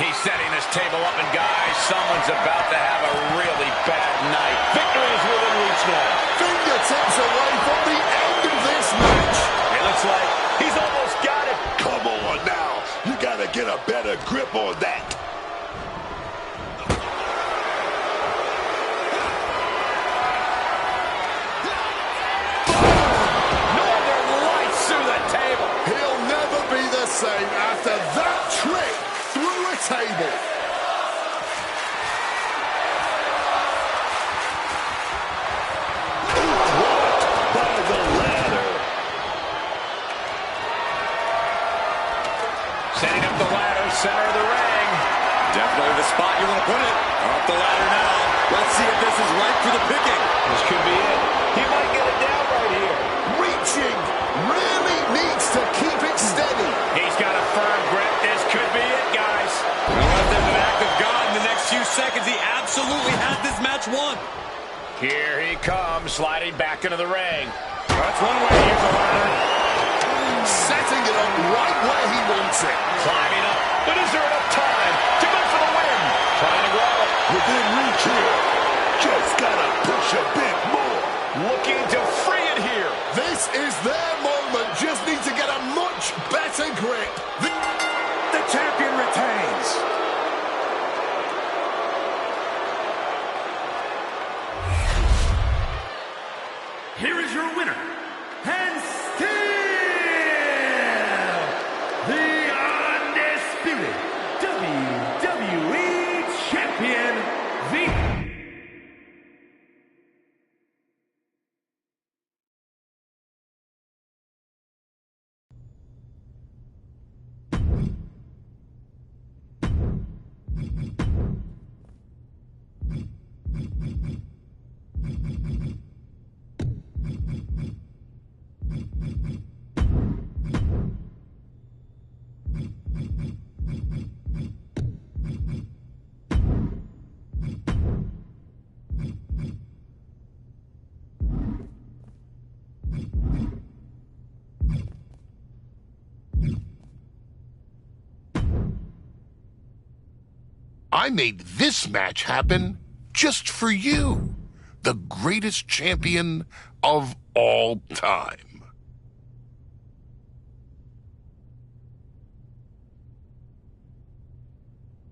He's setting this table up, and guys, someone's about to have a really bad night. Victory is within reach now. Fingertips away from the end of this match. It looks like he's almost got it. Come on now. You got to get a better grip on that. Northern Lights through the table. He'll never be the same after that trick through a table. Blocked by the ladder. Setting up the ladder, center of the ring. Definitely the spot you want to put it. Off the ladder now. Let's see if this is right for the picking. This could be it. He might get it down right here. Reaching. Really needs to keep it steady. He's got a firm grip. This could be it, guys. Unless there's an act of God in the next few seconds, he absolutely has this match won. Here he comes, sliding back into the ring. That's one way to use the ladder. Setting it up right where he wants it. Climbing up, but is there enough time to go for the win? Trying to grab it. Within reach here. Just gotta push a bit more. Looking to free it here. This is their moment. Just need to get a much better grip. The champion retains. Here is your winner, and still the undisputed WWE Champion, the I made this match happen just for you, the greatest champion of all time.